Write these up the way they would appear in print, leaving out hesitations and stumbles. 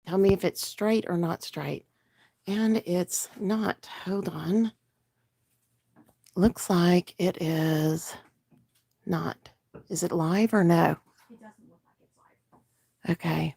Tell me if it's straight or not straight. And it's not. Hold on. Looks like it is not. Is it live or no? It doesn't look like it's live. Okay.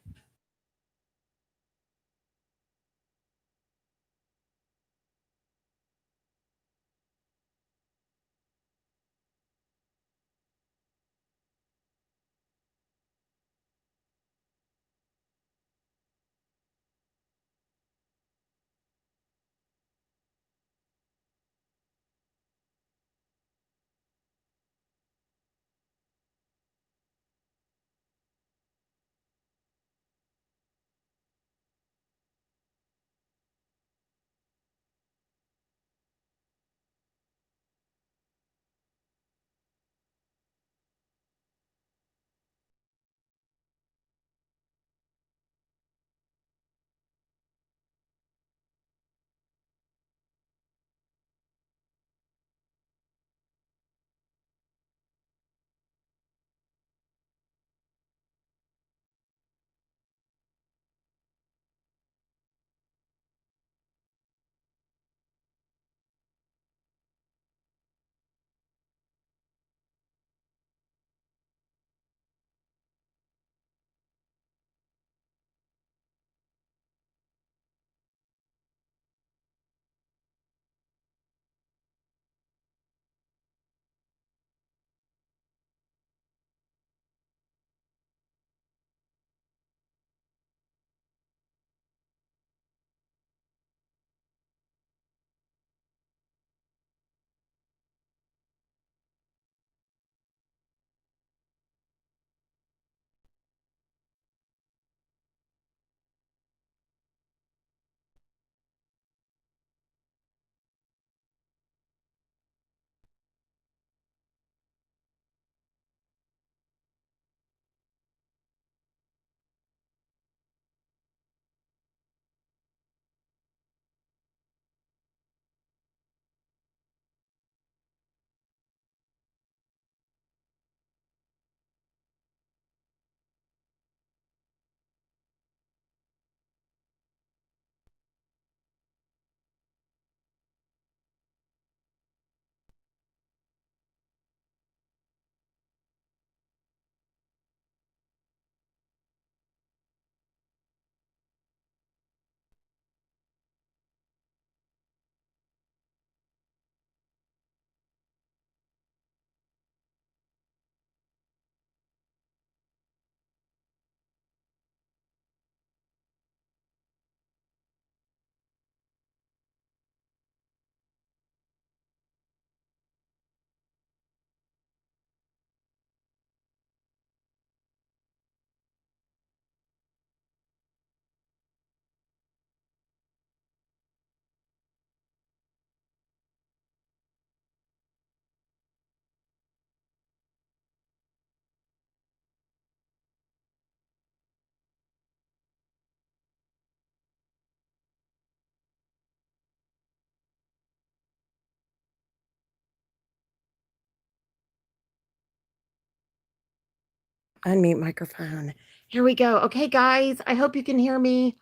Unmute microphone. Here we go. Okay, guys, I hope you can hear me.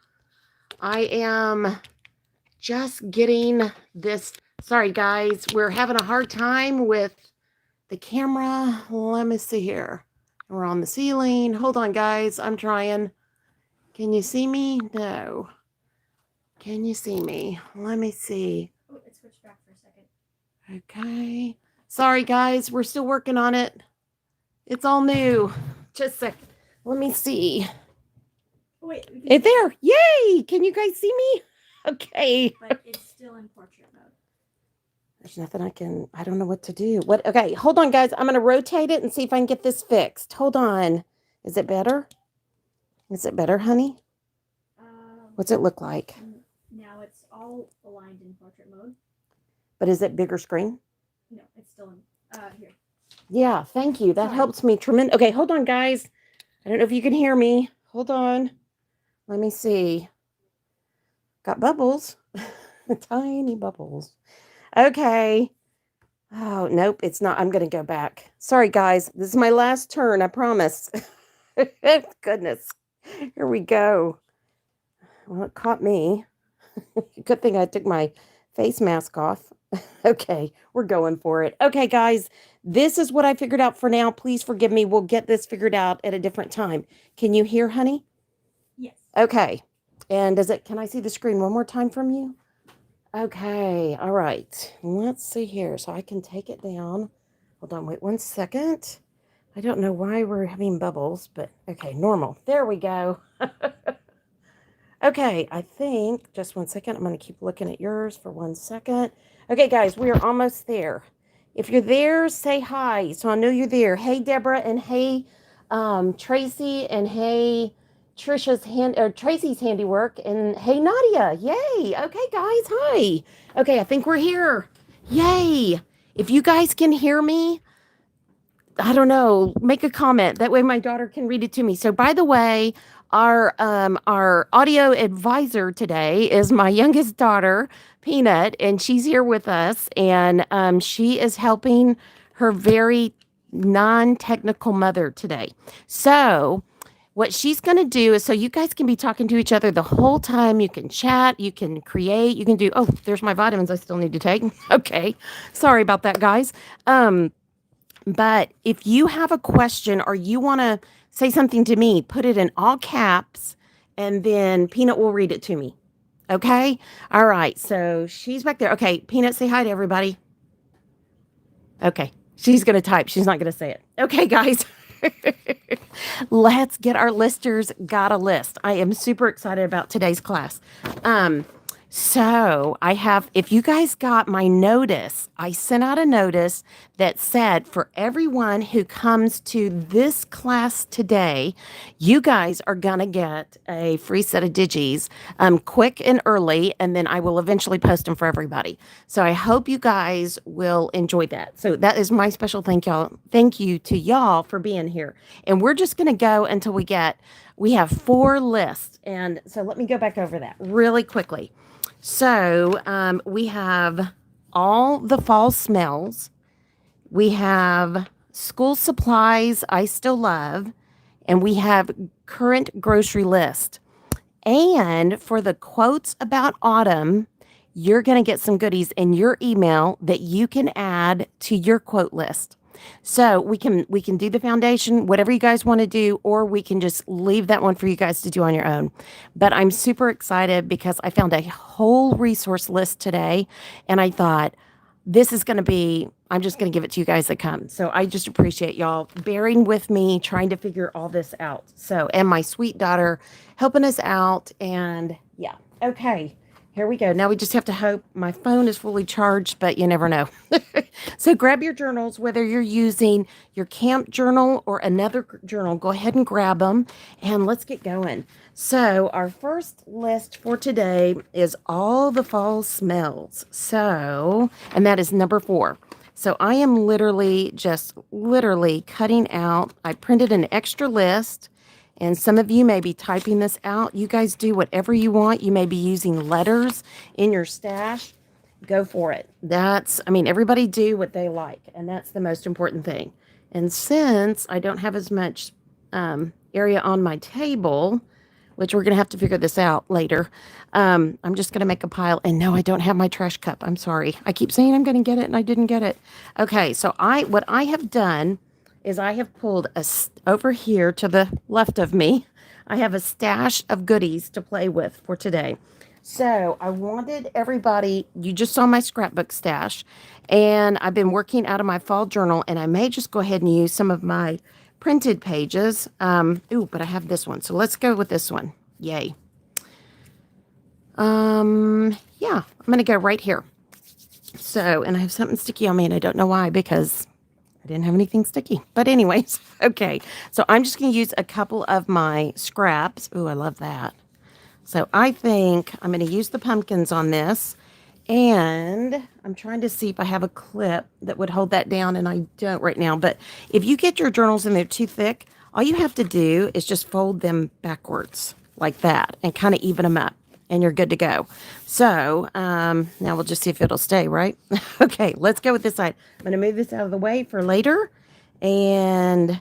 I am just getting this. Sorry, guys, we're having a hard time with the camera. Let me see here. We're on the ceiling. Hold on, guys. I'm trying. Can you see me? No. Can you see me? Let me see. Oh, it switched back for a second. Okay. Sorry, guys. We're still working on it. It's all new. Just a sec. Let me see. Oh, wait. It's there. Yay! Can you guys see me? Okay. But it's still in portrait mode. There's nothing I don't know what to do. What? Okay, hold on, guys. I'm going to rotate it and see if I can get this fixed. Hold on. Is it better? Is it better, honey? What's it look like? Now it's all aligned in portrait mode. But is it bigger screen? No, it's still in, here. Yeah, thank you. That helps me tremendously. Okay, hold on, guys. I don't know if you can hear me. Hold on. Let me see. Got bubbles. Tiny bubbles. Okay. Oh, nope, it's not. I'm going to go back. Sorry, guys. This is my last turn, I promise. Goodness. Here we go. Well, it caught me. Good thing I took my face mask off. Okay, we're going for it. Okay, guys, this is what I figured out for now. Please forgive me. We'll get this figured out at a different time. Can you hear, honey? Yes. Okay. And can I see the screen one more time from you? Okay, all right. Let's see here. So I can take it down. Hold on, wait 1 second. I don't know why we're having bubbles, but okay, normal. There we go. Okay, I think, just 1 second. I'm going to keep looking at yours for 1 second. Okay, guys, we are almost there. If you're there, say hi. So I know you're there. Hey, Deborah, and hey, Tracy, and hey, Tracy's handiwork, and hey, Nadia. Yay. Okay, guys, hi. Okay, I think we're here. Yay. If you guys can hear me, I don't know, make a comment. That way my daughter can read it to me. So by the way, our audio advisor today is my youngest daughter, Peanut, and she's here with us, and she is helping her very non-technical mother today. So what she's going to do is, so you guys can be talking to each other the whole time. You can chat, you can create, you can do, oh, there's my vitamins I still need to take. Okay. Sorry about that, guys. But if you have a question or you want to say something to me, put it in all caps and then Peanut will read it to me. Okay? All right. So she's back there. Okay. Peanut, say hi to everybody. Okay. She's going to type. She's not going to say it. Okay, guys. Let's get our listers got a list. I am super excited about today's class. So I have, if you guys got my notice, I sent out a notice that said for everyone who comes to this class today, you guys are going to get a free set of digis, quick and early, and then I will eventually post them for everybody. So I hope you guys will enjoy that. So that is my special thank you to y'all for being here. And we're just going to go until we have 4 lists. And so let me go back over that really quickly. So we have all the fall smells. We have school supplies I still love. And we have current grocery list. And for the quotes about autumn, you're going to get some goodies in your email that you can add to your quote list. So we can do the foundation, whatever you guys want to do, or we can just leave that one for you guys to do on your own. But I'm super excited because I found a whole resource list today, and I thought this is going to be, I'm just going to give it to you guys that come. So I just appreciate y'all bearing with me, trying to figure all this out. So, and my sweet daughter helping us out, and yeah, okay. Here we go. Now we just have to hope my phone is fully charged, but you never know. So grab your journals, whether you're using your camp journal or another journal, go ahead and grab them and let's get going. So our first list for today is all the fall smells. So, and that is number 4. So I am literally cutting out, I printed an extra list. And some of you may be typing this out. You guys do whatever you want. You may be using letters in your stash. Go for it. Everybody do what they like. And that's the most important thing. And since I don't have as much area on my table, which we're going to have to figure this out later, I'm just going to make a pile. And no, I don't have my trash cup. I'm sorry. I keep saying I'm going to get it and I didn't get it. Okay, so what I have done is I have pulled over here to the left of me. I have a stash of goodies to play with for today. So I wanted everybody, you just saw my scrapbook stash, and I've been working out of my fall journal, and I may just go ahead and use some of my printed pages. But I have this one. So let's go with this one. Yay. Yeah, I'm going to go right here. So, and I have something sticky on me, and I don't know why, because I didn't have anything sticky. But anyways, okay. So I'm just going to use a couple of my scraps. Ooh, I love that. So I think I'm going to use the pumpkins on this. And I'm trying to see if I have a clip that would hold that down, and I don't right now. But if you get your journals and they're too thick, all you have to do is just fold them backwards like that and kind of even them up, and you're good to go. So now we'll just see if it'll stay, right? Okay, let's go with this side. I'm going to move this out of the way for later. And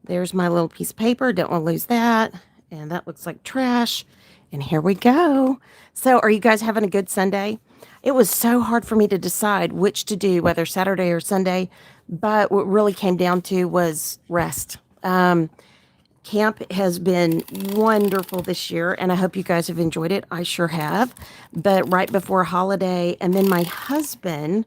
there's my little piece of paper. Don't want to lose that. And that looks like trash. And here we go. So, are you guys having a good Sunday? It was so hard for me to decide which to do, whether Saturday or Sunday. But what really came down to was rest. Camp has been wonderful this year, and I hope you guys have enjoyed it. I sure have. But right before holiday, and then my husband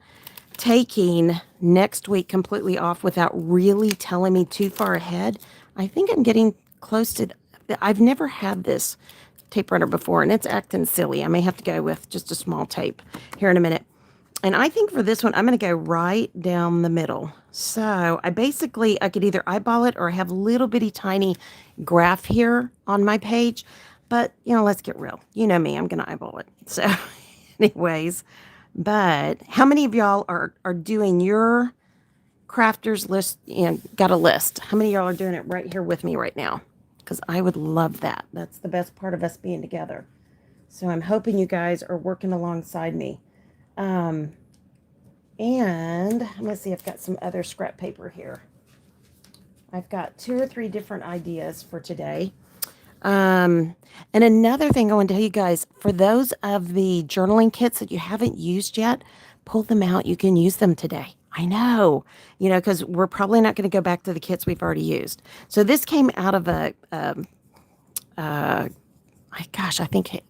taking next week completely off without really telling me too far ahead. I think I'm getting close to. I've never had this tape runner before, and it's acting silly. I may have to go with just a small tape here in a minute. And I think for this one, I'm going to go right down the middle. So I could either eyeball it or have a little bitty tiny graph here on my page. But, let's get real. You know me, I'm going to eyeball it. So, anyways, but how many of y'all are doing your crafters list? Got a list. How many of y'all are doing it right here with me right now? Because I would love that. That's the best part of us being together. So I'm hoping you guys are working alongside me. And let me see, I've got some other scrap paper here. I've got 2 or 3 different ideas for today. And another thing I want to tell you guys, for those of the journaling kits that you haven't used yet, pull them out. You can use them today. I know, because we're probably not going to go back to the kits we've already used. So this came out of I think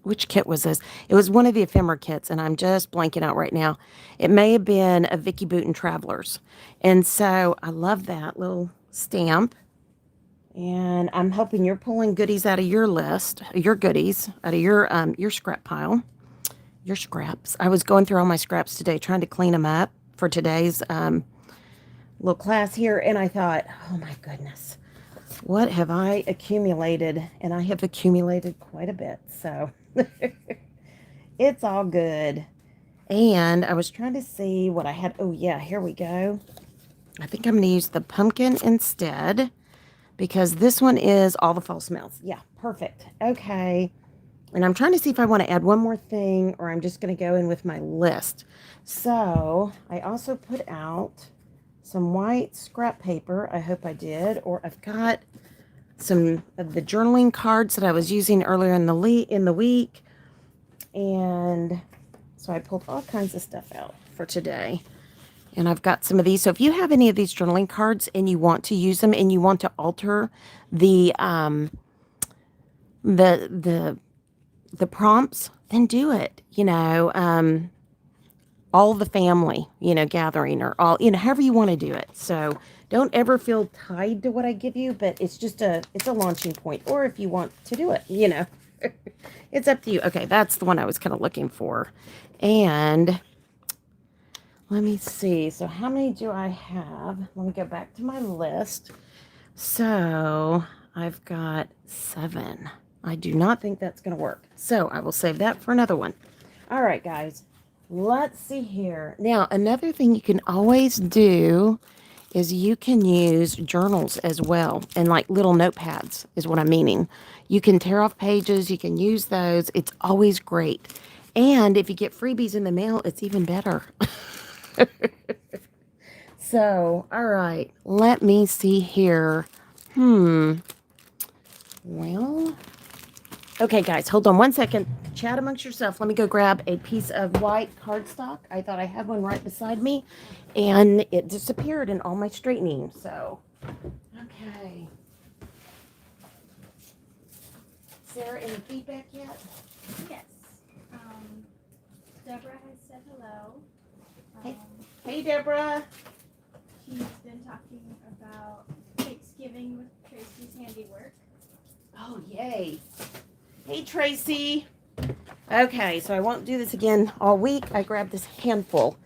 which kit was this? It was one of the ephemera kits, and I'm just blanking out right now. It may have been a Vicky Booten Travelers. And so I love that little stamp. And I'm hoping you're pulling goodies out of your list, your goodies out of your scrap pile, your scraps. I was going through all my scraps today, trying to clean them up for today's little class here. And I thought, oh my goodness, what have I accumulated? And I have accumulated quite a bit. So it's all good. And I was trying to see what I had. Oh, yeah, here we go. I think I'm going to use the pumpkin instead because this one is all the fall smells. Yeah, perfect. Okay. And I'm trying to see if I want to add one more thing or I'm just going to go in with my list. So I also put out some white scrap paper. I hope I did. Or I've got some of the journaling cards that I was using earlier in the week. And so I pulled all kinds of stuff out for today. And I've got some of these. So if you have any of these journaling cards and you want to use them and you want to alter the prompts, then do it. All the family, gathering or all, however you want to do it. So don't ever feel tied to what I give you, but it's a launching point. Or if you want to do it, it's up to you. Okay, that's the one I was kind of looking for. And let me see. So how many do I have? Let me go back to my list. So I've got 7. I do not think that's going to work. So I will save that for another one. All right, guys. Let's see here. Now, another thing you can always do is you can use journals as well. And like little notepads is what I'm meaning. You can tear off pages. You can use those. It's always great. And if you get freebies in the mail, it's even better. So, all right. Let me see here. Well... Okay, guys, hold on one second. Chat amongst yourself. Let me go grab a piece of white cardstock. I thought I had one right beside me, and it disappeared in all my straightening. So, okay. Sarah, any feedback yet? Yes. Deborah has said hello. Hey, Deborah. She's been talking about Thanksgiving with Tracy's handiwork. Oh, yay. Hey, Tracy. Okay, so I won't do this again all week. I grabbed this handful.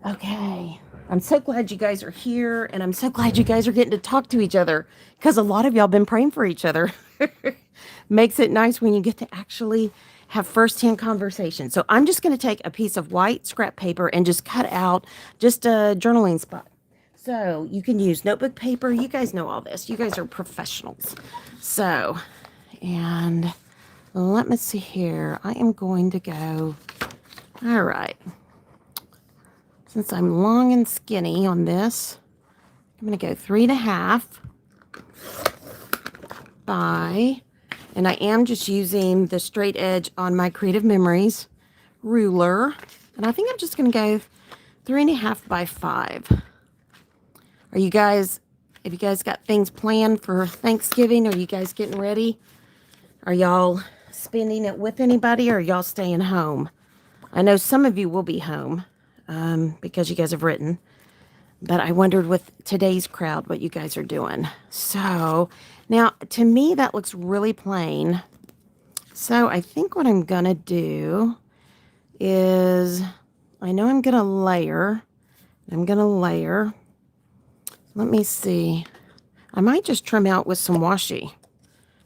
Okay. I'm so glad you guys are here, and I'm so glad you guys are getting to talk to each other, because a lot of y'all been praying for each other. Makes it nice when you get to actually have firsthand conversation. So I'm just going to take a piece of white scrap paper and just cut out just a journaling spot. So you can use notebook paper. You guys know all this. You guys are professionals. So, and let me see here. I am going to go, all right. Since I'm long and skinny on this, I'm going to go 3.5 by, And I am just using the straight edge on my Creative Memories ruler. And I think I'm just going to go 3.5 by 5. Are you guys, have you guys got things planned for Thanksgiving? Are you guys getting ready? Are y'all spending it with anybody, or are y'all staying home? I know some of you will be home because you guys have written. But I wondered with today's crowd what you guys are doing. So now, to me, that looks really plain. So I think what I'm going to do is, I know I'm going to layer. Let me see. I might just trim out with some washi.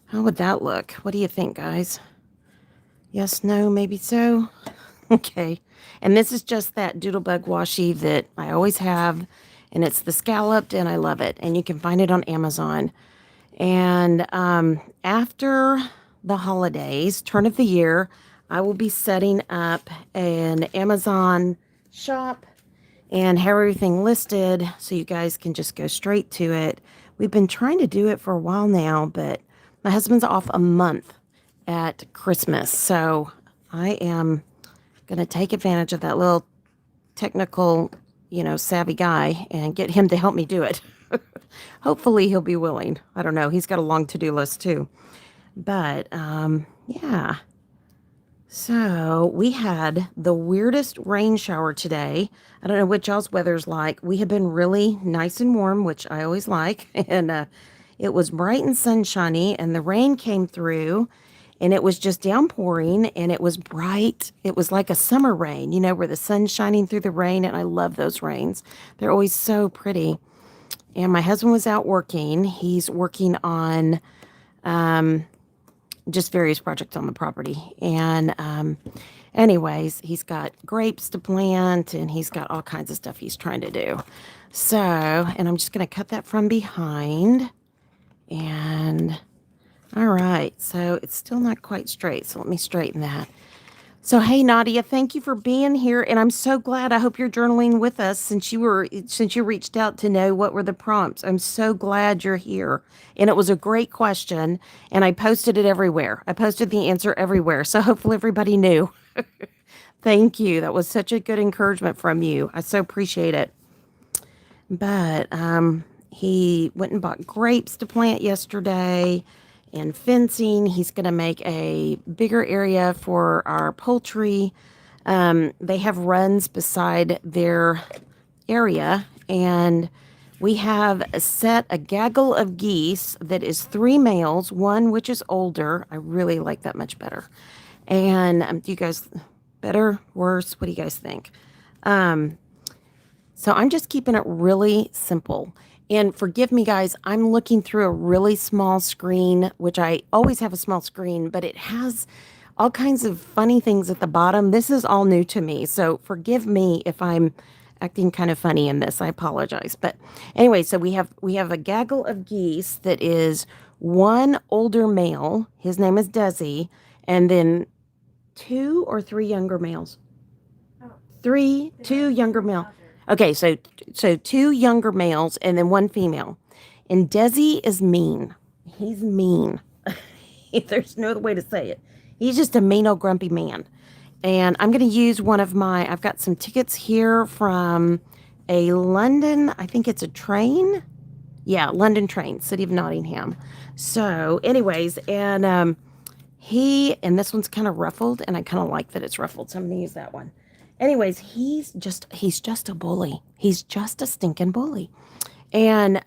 How would that look? What do you think, guys? Yes, no, maybe so? Okay. And this is just that Doodlebug washi that I always have. And it's the scalloped, and I love it. And you can find it on Amazon. And after the holidays, turn of the year, I will be setting up an Amazon shop and have everything listed so you guys can just go straight to it. We've been trying to do it for a while now, but my husband's off a month at Christmas. So I am going to take advantage of that little technical, savvy guy and get him to help me do it. Hopefully he'll be willing. I don't know. He's got a long to-do list too. But yeah. So we had the weirdest rain shower today. I don't know what y'all's weather's like. We have been really nice and warm, which I always like. And it was bright and sunshiny, and the rain came through, and it was just downpouring, and it was bright. It was like a summer rain, where the sun's shining through the rain, and I love those rains. They're always so pretty. And my husband was out working. He's working on just various projects on the property. And anyways, he's got grapes to plant, and he's got all kinds of stuff he's trying to do. So, and I'm just going to cut that from behind. And all right, so it's still not quite straight. So let me straighten that. So, hey, Nadia, thank you for being here. And I'm so glad. I hope you're journaling with us since you reached out to know what were the prompts. I'm so glad you're here. And it was a great question. And I posted it everywhere. I posted the answer everywhere. So hopefully everybody knew. Thank you. That was such a good encouragement from you. I so appreciate it. But he went and bought grapes to plant yesterday. And fencing. He's going to make a bigger area for our poultry. They have runs beside their area, and we have a gaggle of geese that is 3 males, one which is older. I really like that much better. And do you guys, better, worse? What do you guys think? So I'm just keeping it really simple. And forgive me, guys, I'm looking through a really small screen, which I always have a small screen, but it has all kinds of funny things at the bottom. This is all new to me, so forgive me if I'm acting kind of funny in this. I apologize. But anyway, so we have a gaggle of geese that is one older male. His name is Desi, and then 2 or 3 younger males. Oh. 2 younger males. Okay, so 2 younger males and then 1 female. And Desi is mean. He's mean. There's no other way to say it. He's just a mean old grumpy man. And I'm going to use I've got some tickets here from a London, I think it's a train. Yeah, London train, City of Nottingham. So anyways, and and this one's kind of ruffled, and I kind of like that it's ruffled, so I'm going to use that one. Anyways, he's just a bully. He's just a stinking bully. And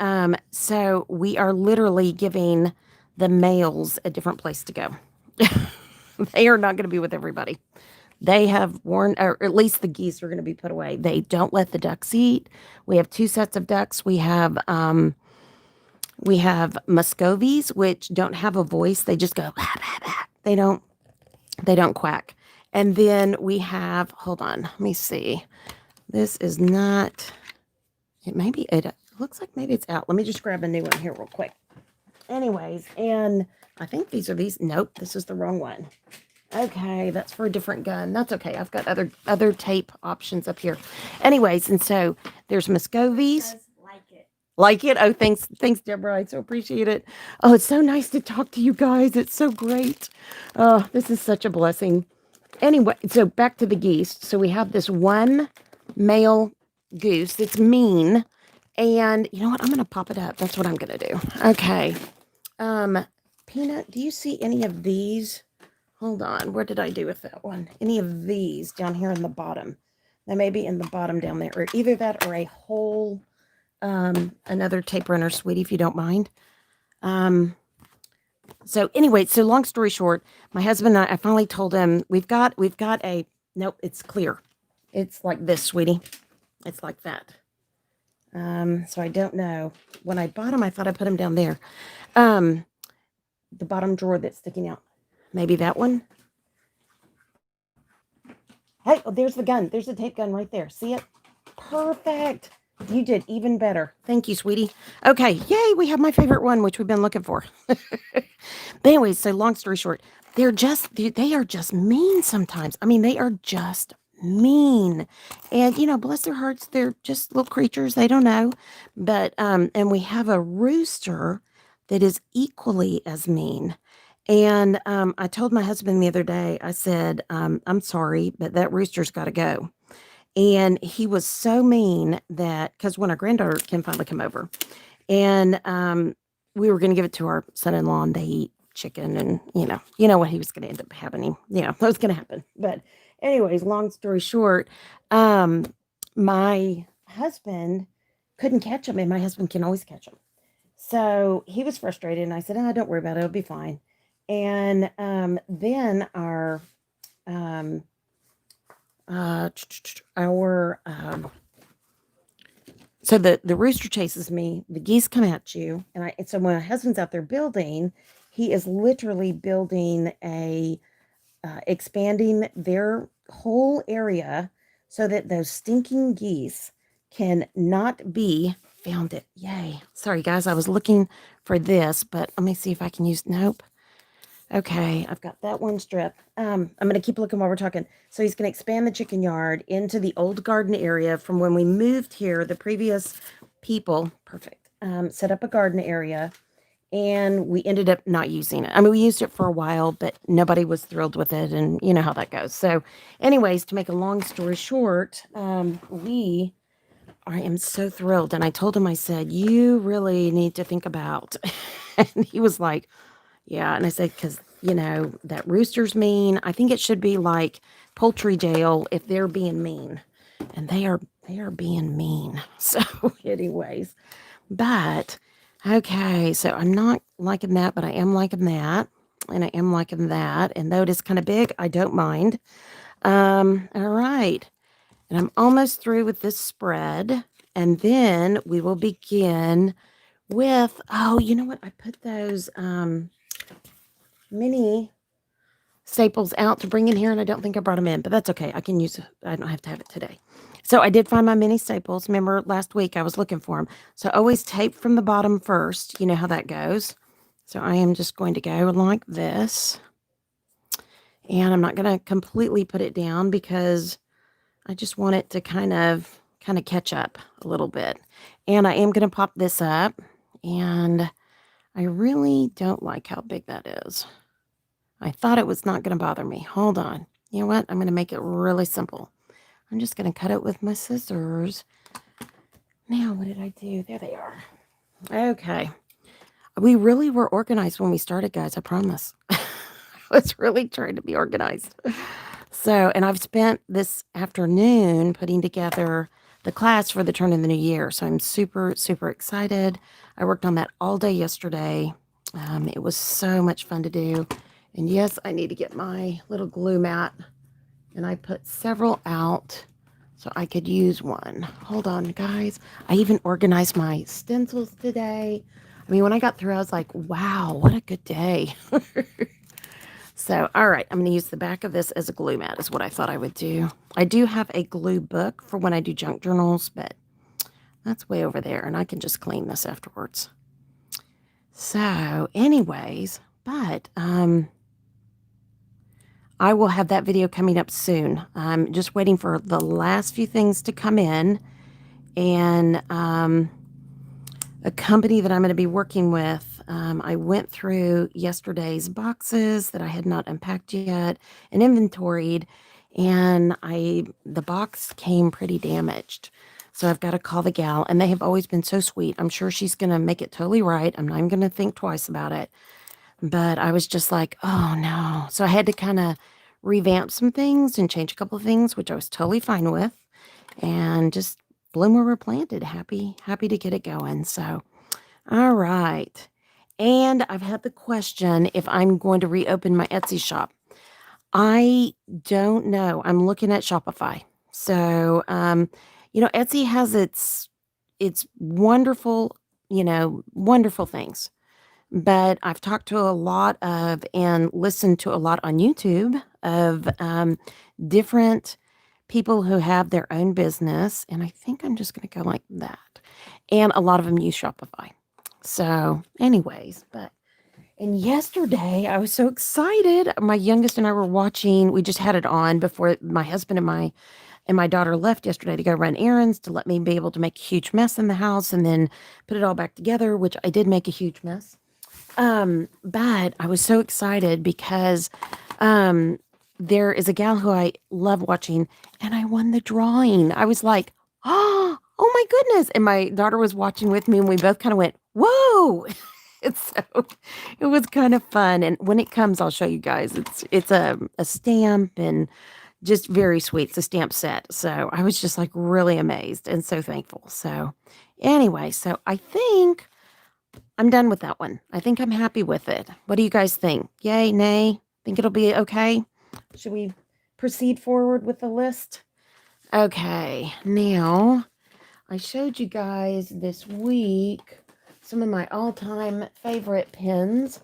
so we are literally giving the males a different place to go. They are not going to be with everybody. They have warned, or at least the geese are going to be put away. They don't let the ducks eat. We have 2 sets of ducks. We have Muscovies, which don't have a voice. They just go, bah, bah, bah. They don't quack. And then we have, hold on, let me see. This is not, it looks like maybe it's out. Let me just grab a new one here real quick. Anyways, and I think these. Nope, this is the wrong one. Okay, that's for a different gun. That's okay. I've got other tape options up here. Anyways, and so there's Muscovies. Like it. Like it? Oh, thanks, Deborah. I so appreciate it. Oh, it's so nice to talk to you guys. It's so great. Oh, this is such a blessing. Anyway, so back to the geese. So we have this one male goose that's mean. And you know what? I'm going to pop it up. That's what I'm going to do. Okay. Peanut, do you see any of these? Hold on. What did I do with that one? Any of these down here in the bottom? They may be in the bottom down there, or either that or a whole, another tape runner, sweetie, if you don't mind. So anyway, so long story short, my husband and I finally told him we've got a, nope, it's clear. It's like this, sweetie. It's like that. So I don't know. When I bought them, I thought I put them down there. The bottom drawer that's sticking out. Maybe that one. Hey, oh, there's the gun. There's the tape gun right there. See it? Perfect. You did even better. Thank you, sweetie. Okay, yay, we have my favorite one, which we've been looking for. But anyways, so long story short, they are just mean sometimes. I mean, they are just mean. And bless their hearts, they're just little creatures. They don't know. But and we have a rooster that is equally as mean. And I told my husband the other day, I said, I'm sorry, but that rooster's got to go. And he was so mean that because when our granddaughter can finally come over, and we were going to give it to our son-in-law, and they eat chicken, and you know what he was going to end up having. That was going to happen. But anyways, long story short, my husband couldn't catch him, and my husband can always catch him. So he was frustrated, and I said, "Oh, don't worry about it; it'll be fine." And then um, our so the rooster chases me, the geese come at you, and so when my husband's out there building, he is literally building a expanding their whole area so that those stinking geese can not be found it. Yay. Sorry guys, I was looking for this, but let me see if I can use, nope. Okay, I've got that one strip. I'm going to keep looking while we're talking. So he's going to expand the chicken yard into the old garden area from when we moved here. The previous people, perfect, set up a garden area, and we ended up not using it. I mean, we used it for a while, but nobody was thrilled with it, and you know how that goes. So anyways, to make a long story short, I am so thrilled. And I told him, I said, you really need to think about, and he was like, yeah, and I said, because, that rooster's mean. I think it should be like poultry jail if they're being mean. And they are being mean. So anyways, but okay, so I'm not liking that, but I am liking that. And I am liking that. And though it is kind of big, I don't mind. All right. And I'm almost through with this spread. And then we will begin with, oh, you know what? I put those mini staples out to bring in here, and I don't think I brought them in, but that's okay. I can use it. I don't have to have it today. So I did find my mini staples. Remember last week I was looking for them. So always tape from the bottom first. You know how that goes. So I am just going to go like this. And I'm not going to completely put it down because I just want it to kind of catch up a little bit. And I am going to pop this up, and I really don't like how big that is. I thought it was not going to bother me. Hold on. You know what? I'm going to make it really simple. I'm just going to cut it with my scissors. Now, what did I do? There they are. Okay. We really were organized when we started, guys. I promise. I was really trying to be organized. So, and I've spent this afternoon putting together the class for the turn of the new year. So I'm super, super excited. I worked on that all day yesterday. It was so much fun to do. And yes, I need to get my little glue mat. And I put several out so I could use one. Hold on, guys. I even organized my stencils today. I mean, when I got through, I was like, wow, what a good day. So, all right, I'm going to use the back of this as a glue mat is what I thought I would do. I do have a glue book for when I do junk journals, but that's way over there, and I can just clean this afterwards. So, anyways, but I will have that video coming up soon. I'm just waiting for the last few things to come in, and a company that I'm going to be working with. I went through yesterday's boxes that I had not unpacked yet and inventoried, and the box came pretty damaged. So I've got to call the gal, and they have always been so sweet. I'm sure she's going to make it totally right. I'm not even going to think twice about it. But I was just like, oh no. So I had to kind of revamp some things and change a couple of things, which I was totally fine with, and just bloom where we're planted. Happy to get it going. So, all right. And I've had the question if I'm going to reopen my Etsy shop. I don't know. I'm looking at Shopify. So, Etsy has its wonderful, wonderful things. But I've talked to a lot of and listened to a lot on YouTube of different people who have their own business. And I think I'm just going to go like that. And a lot of them use Shopify. So, anyways, and yesterday I was so excited. My youngest and I were watching, we just had it on before my husband and my daughter left yesterday to go run errands to let me be able to make a huge mess in the house and then put it all back together, which I did make a huge mess. But I was so excited because there is a gal who I love watching, and I won the drawing. I was like, oh my goodness. And my daughter was watching with me, and we both kind of went, whoa. And so it was kind of fun. And when it comes, I'll show you guys. It's a stamp and just very sweet. It's a stamp set. So I was just like really amazed and so thankful. So anyway, so I think I'm done with that one. I think I'm happy with it. What do you guys think? Yay, nay? Think it'll be okay? Should we proceed forward with the list? Okay, now I showed you guys this week some of my all-time favorite pens,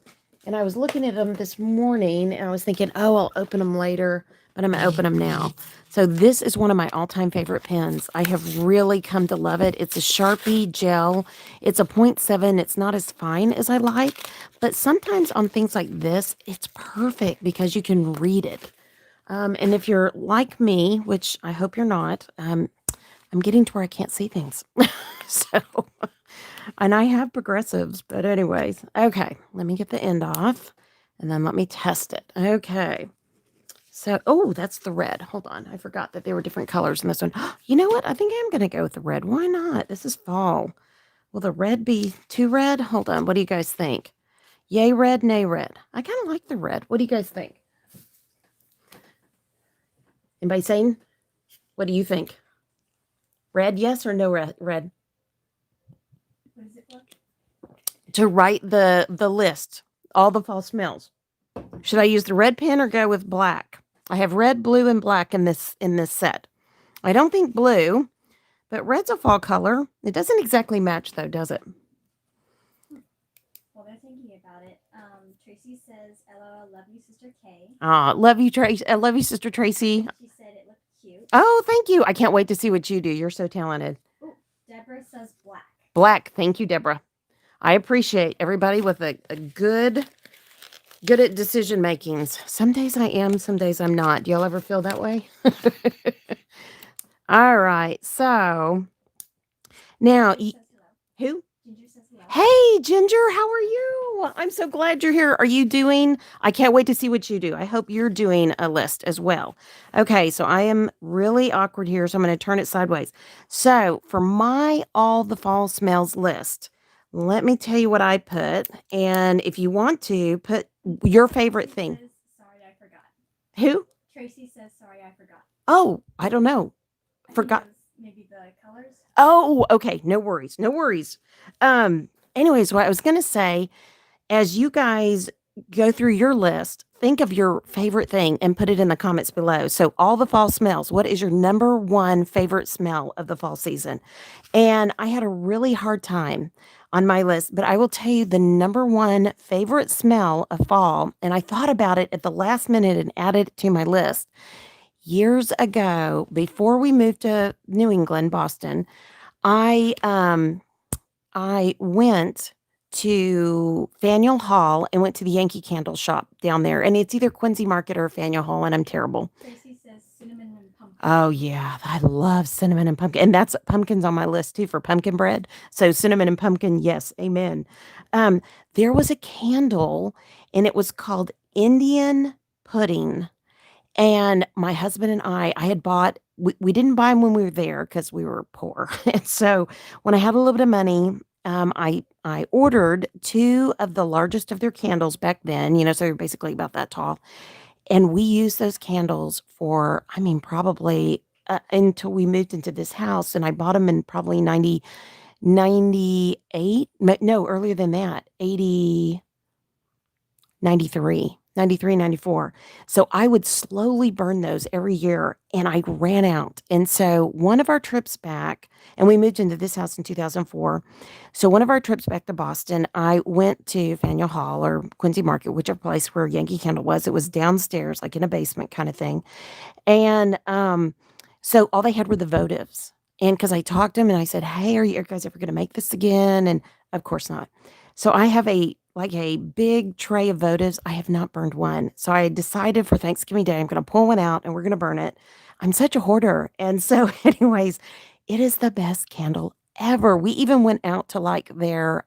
and I was looking at them this morning, and I was thinking, oh, I'll open them later, but I'm going to open them now. So this is one of my all-time favorite pens. I have really come to love it. It's a Sharpie gel. It's a 0.7. It's not as fine as I like, but sometimes on things like this, it's perfect because you can read it. And if you're like me, which I hope you're not, I'm getting to where I can't see things. So, and I have progressives, but anyways, okay, let me get the end off and then let me test it. Okay. So, oh, that's the red. Hold on. I forgot that there were different colors in this one. You know what? I think I'm going to go with the red. Why not? This is fall. Will the red be too red? Hold on. What do you guys think? Yay red, nay red. I kind of like the red. What do you guys think? Anybody saying? What do you think? Red, yes or no red? What is it for? To write the list, all the fall smells. Should I use the red pen or go with black? I have red, blue, and black in this set. I don't think blue, but red's a fall color. It doesn't exactly match though, does it? Well, they're thinking about it. Tracy says, "LOL, love you, Sister K." Love you, Tracy. I love you, Sister Tracy. She said it looked cute. Oh, thank you. I can't wait to see what you do. You're so talented. Oh, Deborah says black. Black. Thank you, Deborah. I appreciate everybody with a good at decision makings. Some days I am, some days I'm not. Do y'all ever feel that way? All right. So now, Ginger says hello. who? Ginger says hello. Hey, Ginger, how are you? I'm so glad you're here. Are you doing? I can't wait to see what you do. I hope you're doing a list as well. Okay, so I am really awkward here, so I'm going to turn it sideways. So for my all the fall smells list, let me tell you what I put. And if you want to put your favorite Tracy thing. says, sorry, I forgot. Who? Tracy says, sorry, I forgot. Oh, I don't know. I Forgot. think it was maybe the colors. Oh, okay. No worries. No worries. Anyways, what I was gonna say, as you guys go through your list, think of your favorite thing and put it in the comments below. So all the fall smells, what is your number one favorite smell of the fall season? And I had a really hard time on my list, but I will tell you the number one favorite smell of fall, and I thought about it at the last minute and added it to my list. Years ago, before we moved to New England, Boston, I went to Faneuil Hall and went to the Yankee Candle shop down there, and it's either Quincy Market or Faneuil Hall, and I'm terrible. Tracy says cinnamon and pumpkin. Oh, yeah, I love cinnamon and pumpkin, and that's pumpkin's on my list too for pumpkin bread. So cinnamon and pumpkin, yes, amen. Um, there was a candle, and it was called Indian pudding. And my husband and I had bought, we didn't buy them when we were there because we were poor. And so when I had a little bit of money, I ordered two of the largest of their candles back then, so they're basically about that tall. And we used those candles for, I mean, probably until we moved into this house. And I bought them in probably 98, no, earlier than that, 80, 93, 93, 94. So I would slowly burn those every year and I ran out. And so one of our trips back, and we moved into this house in 2004. So one of our trips back to Boston, I went to Faneuil Hall or Quincy Market, whichever place where Yankee Candle was. It was downstairs, like in a basement kind of thing. And so all they had were the votives. And because I talked to him and I said, "Hey, are you guys ever going to make this again?" And of course not. So I have a big tray of votives. I have not burned one. So I decided for Thanksgiving Day, I'm going to pull one out and we're going to burn it. I'm such a hoarder. And so, anyways, it is the best candle ever. We even went out to like their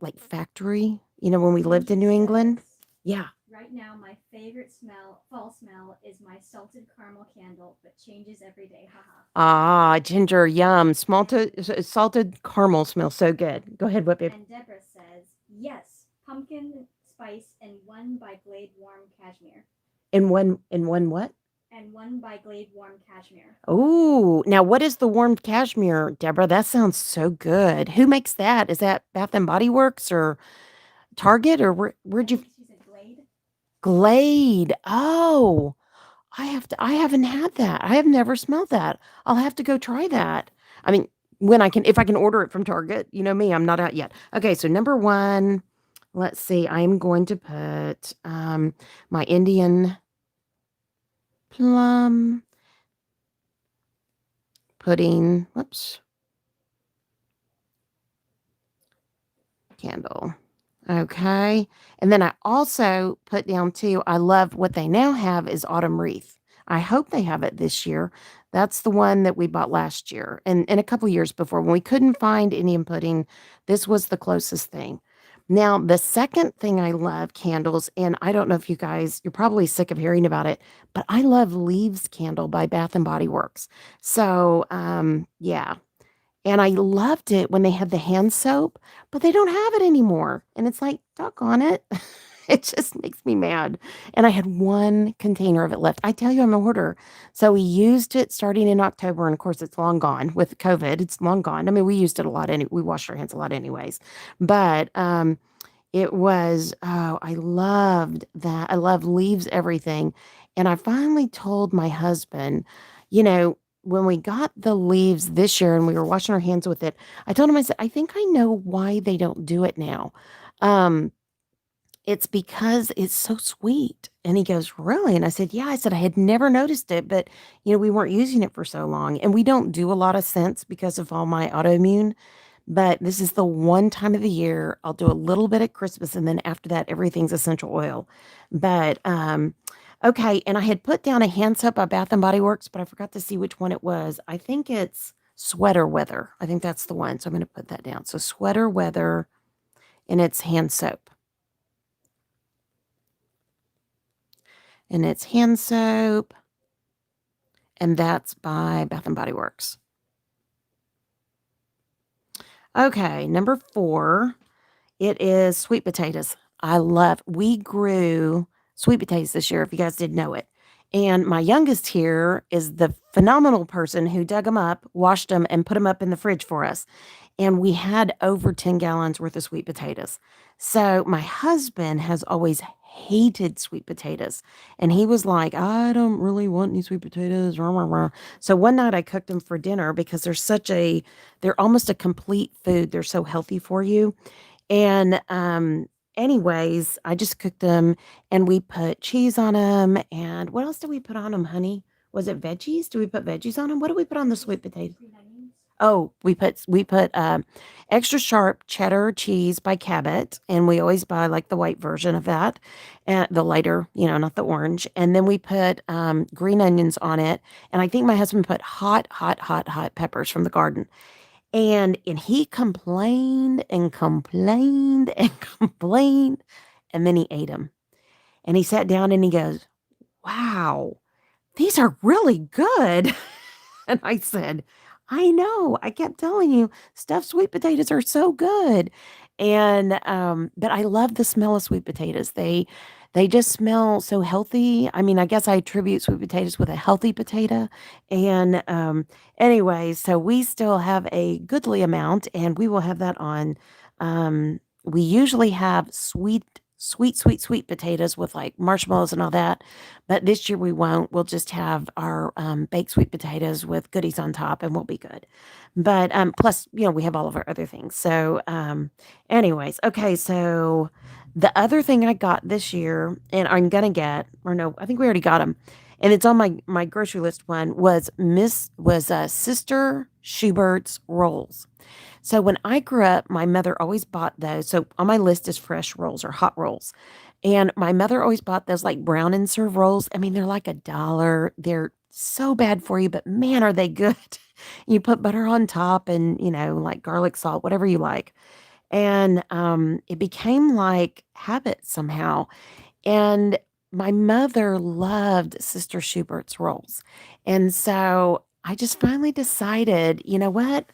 like factory, when we lived in New England. Yes. Yeah. Right now, my favorite fall smell, is my salted caramel candle, but changes every day. Haha. Ah, ginger, yum. Salted caramel smells so good. Go ahead, Whip It. And Deborah says, yes, pumpkin spice and one by Glade Warm Cashmere. In one what? And one by Glade Warm Cashmere. Oh, now what is the warmed cashmere, Deborah? That sounds so good. Who makes that? Is that Bath and Body Works or Target or where'd I you think she said Glade. Glade? Oh, I haven't had that. I have never smelled that. I'll have to go try that. I mean, if I can order it from Target, you know me, I'm not out yet. Okay, so number one, let's see. I'm going to put my Indian plum pudding. Whoops, candle. Okay. And then I also put down too, I love what they now have is autumn wreath. I hope they have it this year. That's the one that we bought last year and a couple years before when we couldn't find Indian pudding. This was the closest thing. Now, the second thing I love candles, and I don't know if you guys, you're probably sick of hearing about it, but I love Leaves Candle by Bath and Body Works. So, yeah, and I loved it when they had the hand soap, but they don't have it anymore. And it's like, doggone it. It just makes me mad. And I had one container of it left. I tell you, I'm a hoarder. So we used it starting in October. And of course, it's long gone with COVID. It's long gone. I mean, we used it a lot. We washed our hands a lot anyways. But it was, oh, I loved that. I love Leaves Everything. And I finally told my husband, when we got the leaves this year and we were washing our hands with it, I told him, I said, I think I know why they don't do it now. Um, it's because it's so sweet. And he goes, really? And I said, yeah. I said, I had never noticed it, but we weren't using it for so long. And we don't do a lot of scents because of all my autoimmune. But this is the one time of the year I'll do a little bit at Christmas, and then after that, everything's essential oil. But okay, and I had put down a hand soap by Bath and Body Works, but I forgot to see which one it was. I think it's Sweater Weather. I think that's the one. So I'm going to put that down. So Sweater Weather, and it's hand soap, and it's hand soap, and that's by Bath and Body Works. Okay, number 4. It is sweet potatoes. We grew sweet potatoes this year, if you guys didn't know it. And my youngest here is the phenomenal person who dug them up, washed them, and put them up in the fridge for us. And we had over 10 gallons worth of sweet potatoes. So my husband has always hated sweet potatoes. And he was like, I don't really want any sweet potatoes. Rah, rah, rah. So one night I cooked them for dinner because they're almost a complete food. They're so healthy for you. And, anyways, I just cooked them and we put cheese on them. And what else did we put on them, honey? Was it veggies? Do we put veggies on them? What did we put on the sweet potatoes? Green onions. Oh, we put extra sharp cheddar cheese by Cabot, and we always buy like the white version of that, and the lighter, not the orange. And then we put green onions on it, and I think my husband put hot, hot, hot, hot peppers from the garden. And he complained and complained and complained, and then he ate them. And he sat down and he goes, "Wow, these are really good." And I said, "I know. I kept telling you stuffed sweet potatoes are so good." And but I love the smell of sweet potatoes. They just smell so healthy. I mean, I guess I attribute sweet potatoes with a healthy potato. And anyway, so we still have a goodly amount, and we will have that on. We usually have sweet potatoes with like marshmallows and all that, but this year we won't. We'll just have our baked sweet potatoes with goodies on top, and we'll be good. But plus, we have all of our other things. So, anyways, okay. So the other thing I got this year, and I'm gonna get, or no, I think we already got them, and it's on my grocery list. One was Sister Schubert's rolls. So when I grew up, my mother always bought those. So on my list is fresh rolls or hot rolls. And my mother always bought those like brown and serve rolls. I mean, they're like $1. They're so bad for you, but man, are they good. You put butter on top and, like garlic salt, whatever you like. And it became like habit somehow. And my mother loved Sister Schubert's rolls. And so I just finally decided, you know what?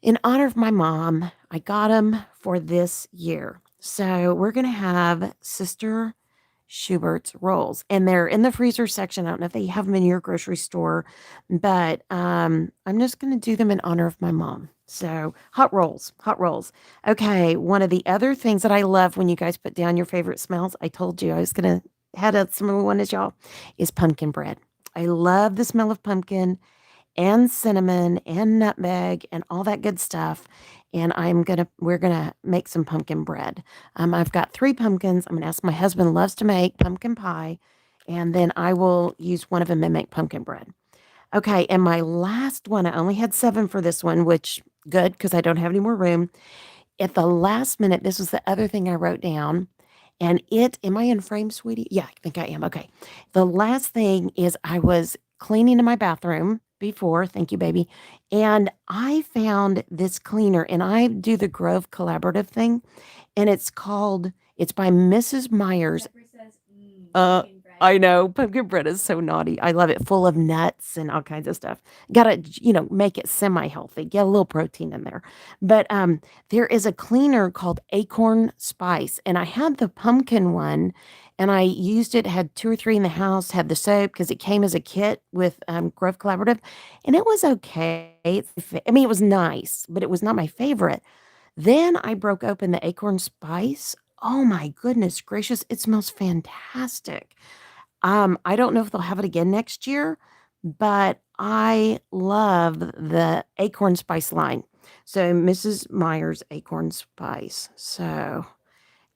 In honor of my mom, I got them for this year. So we're going to have Sister Schubert's rolls, and they're in the freezer section. I don't know if they have them in your grocery store, but I'm just going to do them in honor of my mom. So hot rolls, hot rolls. Okay, one of the other things that I love when you guys put down your favorite smells, I told you I was going to had a similar one as y'all, is pumpkin bread. I love the smell of pumpkin and cinnamon and nutmeg and all that good stuff. And we're gonna make some pumpkin bread. I've got 3 pumpkins. I'm gonna ask my husband loves to make pumpkin pie, and then I will use one of them and make pumpkin bread. Okay, and my last one, I only had 7 for this one, which good because I don't have any more room. At the last minute, this was the other thing I wrote down. And am I in frame, sweetie? Yeah, I think I am. Okay. The last thing is I was cleaning in my bathroom before. Thank you, baby. And I found this cleaner, and I do the Grove Collaborative thing. And it's by Mrs. Myers. Pepper says, Uh, pumpkin bread. I know pumpkin bread is so naughty. I love it, full of nuts and all kinds of stuff. Gotta, make it semi-healthy. Get a little protein in there. But there is a cleaner called Acorn Spice, and I had the pumpkin one, and I used it. Had 2 or 3 in the house. Had the soap because it came as a kit with Grove Collaborative, and it was okay. I mean, it was nice, but it was not my favorite. Then I broke open the Acorn Spice. Oh my goodness gracious, it smells fantastic. I don't know if they'll have it again next year, but I love the Acorn Spice line. So Mrs. Myers Acorn Spice. So,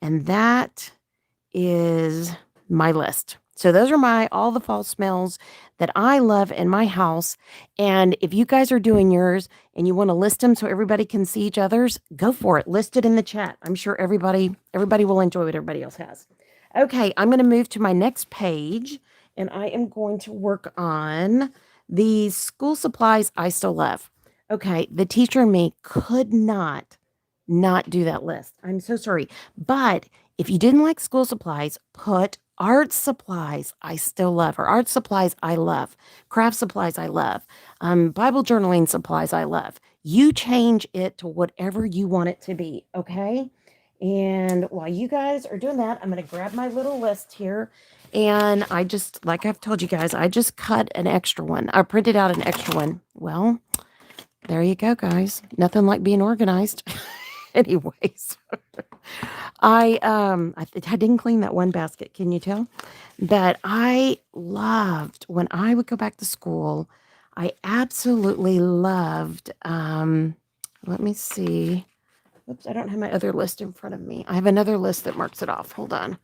and that is my list. So those are all the fall smells that I love in my house. And if you guys are doing yours and you want to list them so everybody can see each other's, go for it. List it in the chat. I'm sure everybody will enjoy what everybody else has. Okay, I'm going to move to my next page, and I am going to work on the school supplies I still love. Okay, the teacher and me could not do that list. I'm so sorry. But if you didn't like school supplies, put art supplies I still love, or art supplies I love, craft supplies I love, Bible journaling supplies I love. You change it to whatever you want it to be, okay? And while you guys are doing that, I'm going to grab my little list here. And like I've told you guys, I just cut an extra one. I printed out an extra one. Well, there you go, guys. Nothing like being organized. Anyways, I didn't clean that one basket. Can you tell? But I loved when I would go back to school. I absolutely loved. Let me see. Oops, I don't have my other list in front of me. I have another list that marks it off. Hold on.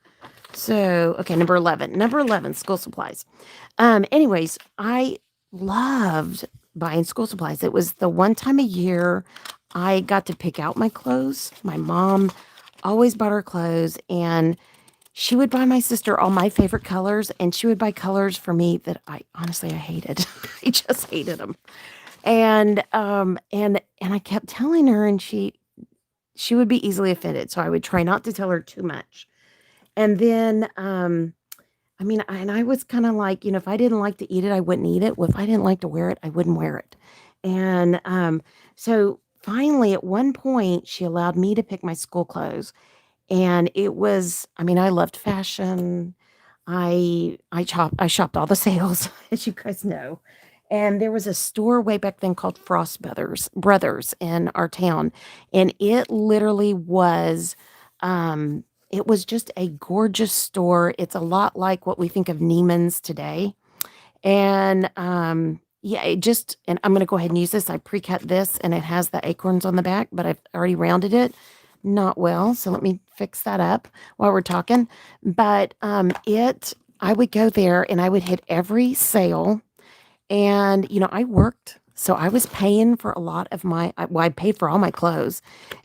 So, okay, number 11. Number 11, school supplies. Anyways, I loved buying school supplies. It was the one time a year I got to pick out my clothes. My mom always bought her clothes, and she would buy my sister all my favorite colors, and she would buy colors for me that I hated. I just hated them. And I kept telling her, and she would be easily offended. So I would try not to tell her too much. And then and I was kind of like, if I didn't like to eat it, I wouldn't eat it. Well, if I didn't like to wear it, I wouldn't wear it. And so finally, at one point, she allowed me to pick my school clothes. And it was, I loved fashion. I shopped all the sales, as you guys know. And there was a store way back then called Frost Brothers in our town. And it was just a gorgeous store. It's a lot like what we think of Neiman's today. And yeah, and I'm gonna go ahead and use this. I pre-cut this and it has the acorns on the back, but I've already rounded it. Not well. So let me fix that up while we're talking. But I would go there and I would hit every sale. And I worked, so I was paying for a lot of I paid for all my clothes.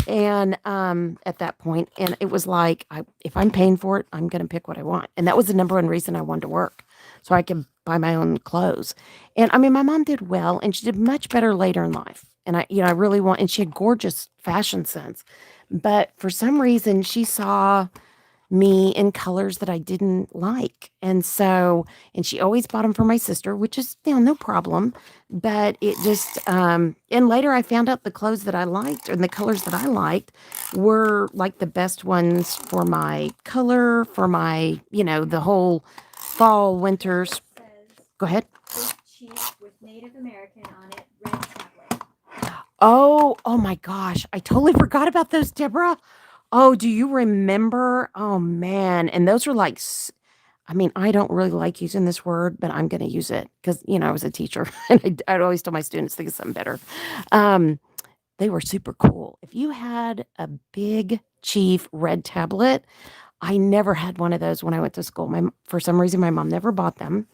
And at that point, and it was like, if I'm paying for it, I'm going to pick what I want. And that was the number one reason I wanted to work, so I could buy my own clothes. And my mom did well, and she did much better later in life. And I really and she had gorgeous fashion sense. But for some reason, she saw me in colors that I didn't like. And she always bought them for my sister, which is, no problem. But it just, and later I found out the clothes that I liked and the colors that I liked were like the best ones for my color, for my, the whole fall, winters. Says Go ahead. big chief with Native American on it, red tablet. Oh my gosh. I totally forgot about those, Deborah. Oh, do you remember? Oh man. And those were like, I don't really like using this word, but I'm going to use it because, I was a teacher and I'd always tell my students, think of something better. Um, they were super cool. If you had a big chief red tablet, I never had one of those when I went to school. For some reason, my mom never bought them.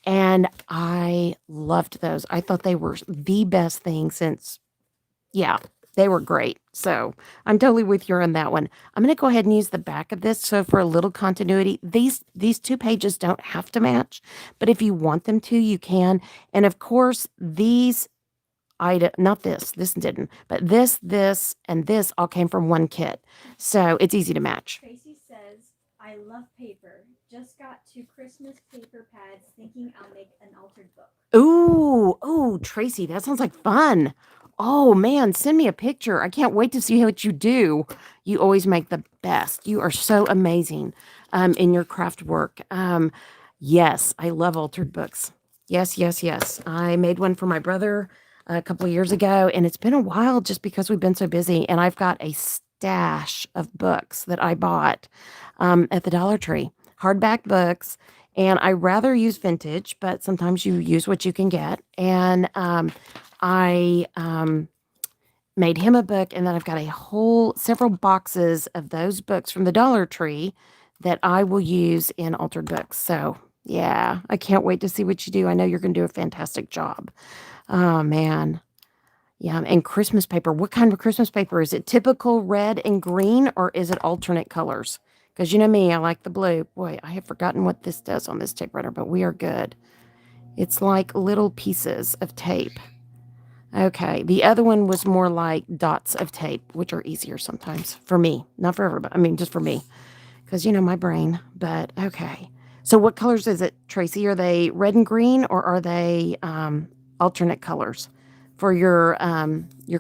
And I loved those. I thought they were the best thing since, yeah, they were great. So I'm totally with you on that one. I'm going to go ahead and use the back of this. So for a little continuity, these two pages don't have to match, but if you want them to, you can. And of course, not this didn't, but this, and this all came from one kit. So it's easy to match. Tracy says, I love paper. Just got 2 Christmas paper pads thinking I'll make an altered book. Ooh, Tracy, that sounds like fun. Oh man, send me a picture. I can't wait to see what you do. You always make the best. You are so amazing in your craft work. Yes, I love altered books. Yes, yes, yes. I made one for my brother a couple of years ago, and it's been a while just because we've been so busy. And I've got a stash of books that I bought at the Dollar Tree, hardback books. And I rather use vintage, but sometimes you use what you can get. And I made him a book, and then I've got several boxes of those books from the Dollar Tree that I will use in altered books. So yeah, I can't wait to see what you do. I know you're going to do a fantastic job. Oh man. Yeah, and Christmas paper. What kind of Christmas paper? Is it typical red and green, or is it alternate colors? Because you know me, I like the blue. Boy, I have forgotten what this does on this typewriter, but we are good. It's like little pieces of tape. Okay, the other one was more like dots of tape, which are easier sometimes for me, not for everybody. Just for me, because my brain. But okay. So what colors is it, Tracy? Are they red and green, or are they alternate colors for your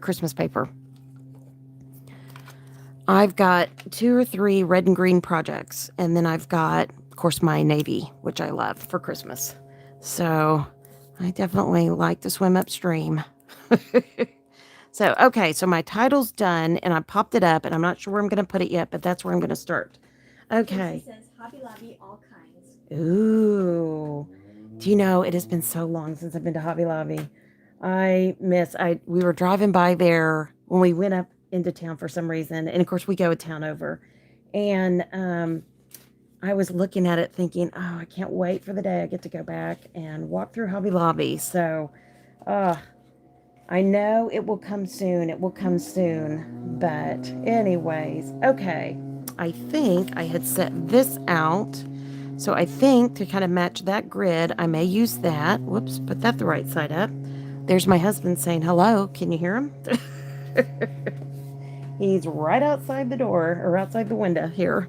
Christmas paper? I've got 2 or 3 red and green projects, and then I've got, of course, my navy, which I love for Christmas. So I definitely like to swim upstream. So, okay, so my title's done, and I popped it up, and I'm not sure where I'm going to put it yet, but that's where I'm going to start. Okay. Tracy says, Hobby Lobby, all kinds. Ooh. Do you know, it has been so long since I've been to Hobby Lobby. We were driving by there when we went up into town for some reason. And of course, we go a town over. And I was looking at it thinking, oh, I can't wait for the day I get to go back and walk through Hobby Lobby. So, I know it will come soon. It will come soon. But, anyways, okay. I think I had set this out. So I think to kind of match that grid, I may use that. Whoops, put that the right side up. There's my husband saying hello. Can you hear him? He's right outside the door or outside the window here.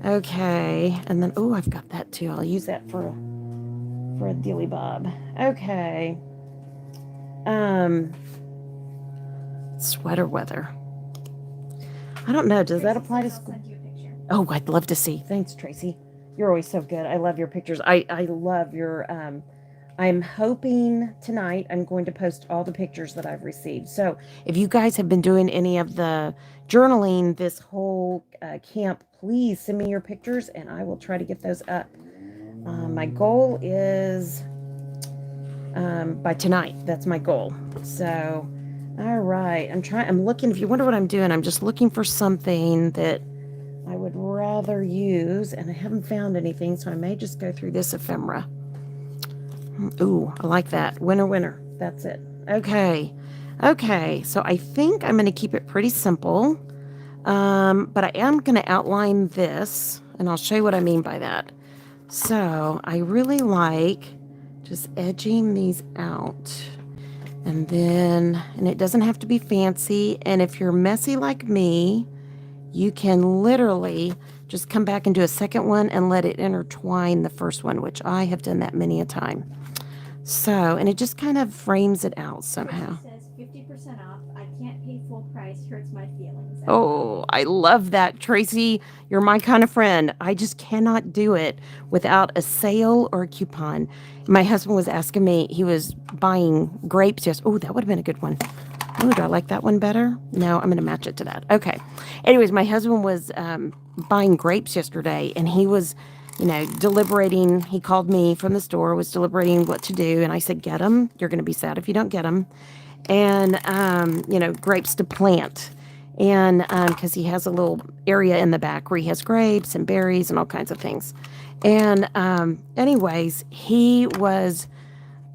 Okay. And then, oh, I've got that too. I'll use that for a dilly bob. Okay. Um, Sweater weather. I don't know. Does that Tracy apply to says I'll school? send you a picture. Oh, I'd love to see. Thanks, Tracy. You're always so good. I love your pictures. I love your I'm hoping tonight I'm going to post all the pictures that I've received. So if you guys have been doing any of the journaling this whole camp, please send me your pictures and I will try to get those up. My goal is by tonight. That's my goal. So, all right. I'm looking. If you wonder what I'm doing, I'm just looking for something that I would rather use, and I haven't found anything, so I may just go through this ephemera. Ooh, I like that. Winner, winner. That's it. Okay. Okay, so I think I'm going to keep it pretty simple, but I am going to outline this, and I'll show you what I mean by that. So I really like just edging these out. And it doesn't have to be fancy. And if you're messy like me, you can literally just come back and do a second one and let it intertwine the first one, which I have done that many a time. So, and it just kind of frames it out somehow. Tracy says 50% off. I can't pay full price. Hurts my feelings. Oh, I love that, Tracy. You're my kind of friend. I just cannot do it without a sale or a coupon. My husband was asking me, he was buying grapes. Yes. Oh, that would have been a good one. Oh, do I like that one better? No, I'm going to match it to that. Okay. Anyways, my husband was buying grapes yesterday and he was, deliberating. He called me from the store, was deliberating what to do. And I said, get them. You're going to be sad if you don't get them. And, grapes to plant. And because he has a little area in the back where he has grapes and berries and all kinds of things. And, anyways, he was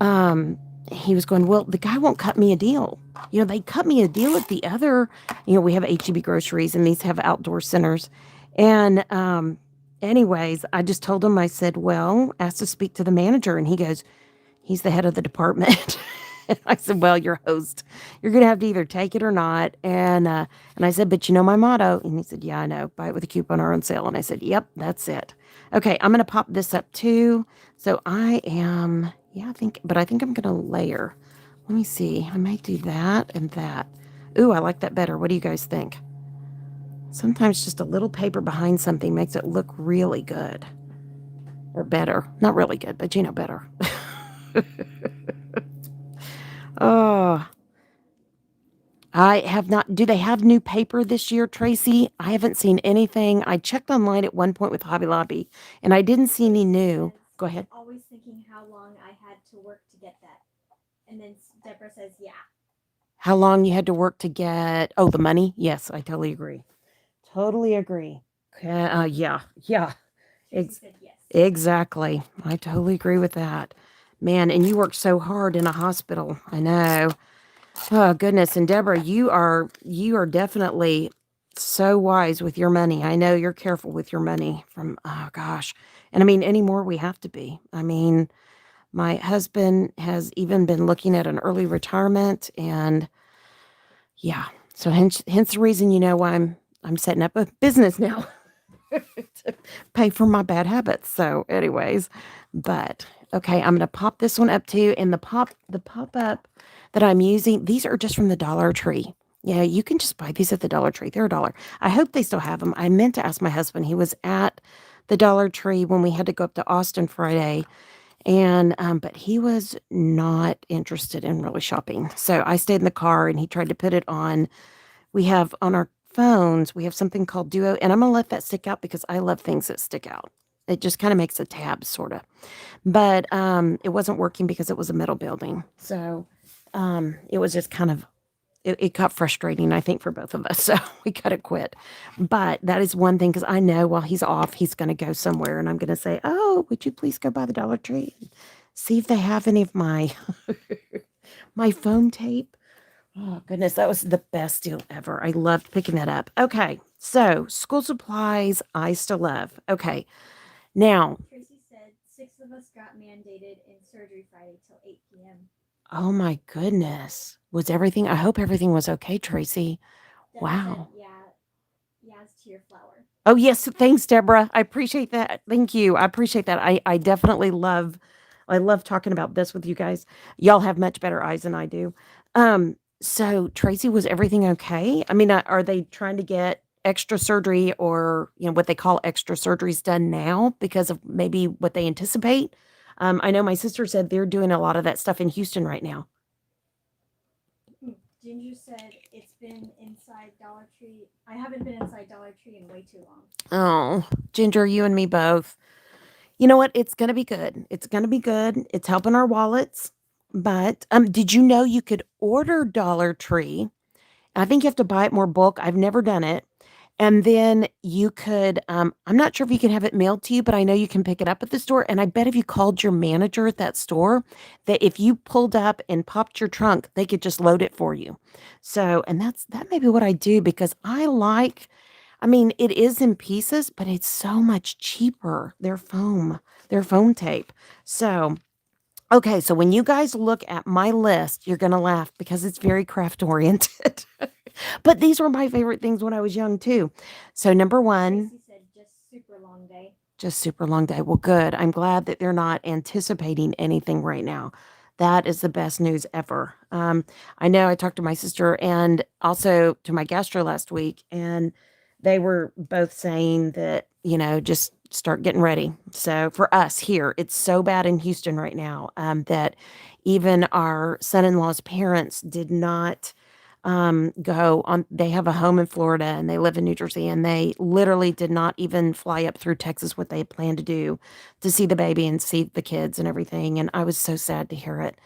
going, well, the guy won't cut me a deal. They cut me a deal at the other, we have HEB groceries and these have outdoor centers. And, anyways, I just told him, I said, well, ask to speak to the manager. And he goes, he's the head of the department. And I said, well, you're host. You're going to have to either take it or not. And I said, but you know my motto. And he said, yeah, I know. Buy it with a coupon or on sale. And I said, yep, that's it. Okay, I'm going to pop this up too. So I think I'm going to layer. Let me see. I might do that and that. Ooh, I like that better. What do you guys think? Sometimes just a little paper behind something makes it look really good. Or better. Not really good, but better. Oh, I have not. Do they have new paper this year, Tracy? I haven't seen anything. I checked online at one point with Hobby Lobby, and I didn't see any new. Go ahead. Always thinking how long I had to work to get that. And then Deborah says, yeah. How long you had to work to get? Oh, the money. Yes, I totally agree. Totally agree. Yeah. Tracy said yes. Exactly. I totally agree with that. Man, and you worked so hard in a hospital. I know. Oh goodness. And Deborah, you are definitely so wise with your money. I know you're careful with your money oh gosh. And I mean anymore we have to be. I mean, my husband has even been looking at an early retirement and yeah. So hence the reason why I'm setting up a business now to pay for my bad habits. So anyways, but okay, I'm gonna pop this one up too. And the pop-up that I'm using, these are just from the Dollar Tree. Yeah, you can just buy these at the Dollar Tree. They're $1. I hope they still have them. I meant to ask my husband. He was at the Dollar Tree when we had to go up to Austin Friday. And but he was not interested in really shopping. So I stayed in the car and he tried to put it on. We have on our phones, we have something called Duo, and I'm gonna let that stick out because I love things that stick out. It just kind of makes a tab, sort of. But it wasn't working because it was a metal building. So it was just kind of it got frustrating, I think, for both of us. So we got to quit. But that is one thing because I know while he's off, he's going to go somewhere, and I'm going to say, "Oh, would you please go by the Dollar Tree, see if they have any of my my foam tape?" Oh, goodness. That was the best deal ever. I loved picking that up. Okay. So, school supplies, I still love. Okay. Now, Tracy said 6 of us got mandated in surgery Friday till 8 p.m. oh my goodness. Was everything, I hope everything was okay, Tracy. Deb said, Wow. yeah, yes to your flower. Oh, yes. Thanks, Deborah. I appreciate that. Thank you. I appreciate that. I definitely I love talking about this with you guys. Y'all have much better eyes than I do. So Tracy, was everything okay? I mean, are they trying to get extra surgery or, what they call extra surgeries done now because of maybe what they anticipate? I know my sister said they're doing a lot of that stuff in Houston right now. Ginger said it's been inside Dollar Tree. I haven't been inside Dollar Tree in way too long. Oh, Ginger, you and me both. You know what? It's gonna be good. It's gonna be good. It's helping our wallets. But did you know you could order Dollar Tree? I think you have to buy it more bulk. I've never done it. And then you could, I'm not sure if you can have it mailed to you, but I know you can pick it up at the store. And I bet if you called your manager at that store, that if you pulled up and popped your trunk, they could just load it for you. So, and that may be what I do because I mean, it is in pieces, but it's so much cheaper. They're foam tape. So, okay, so when you guys look at my list, you're going to laugh because it's very craft oriented. But these were my favorite things when I was young too. So, number one, Tracy said just super long day. just super long day. Well, good. I'm glad that they're not anticipating anything right now. That is the best news ever. I know I talked to my sister and also to my gastro last week, and they were both saying that, just start getting ready. So for us here, it's so bad in Houston right now that even our son in law's parents did not go on. They have a home in Florida and they live in New Jersey, and they literally did not even fly up through Texas what they had planned to do to see the baby and see the kids and everything. And I was so sad to hear it.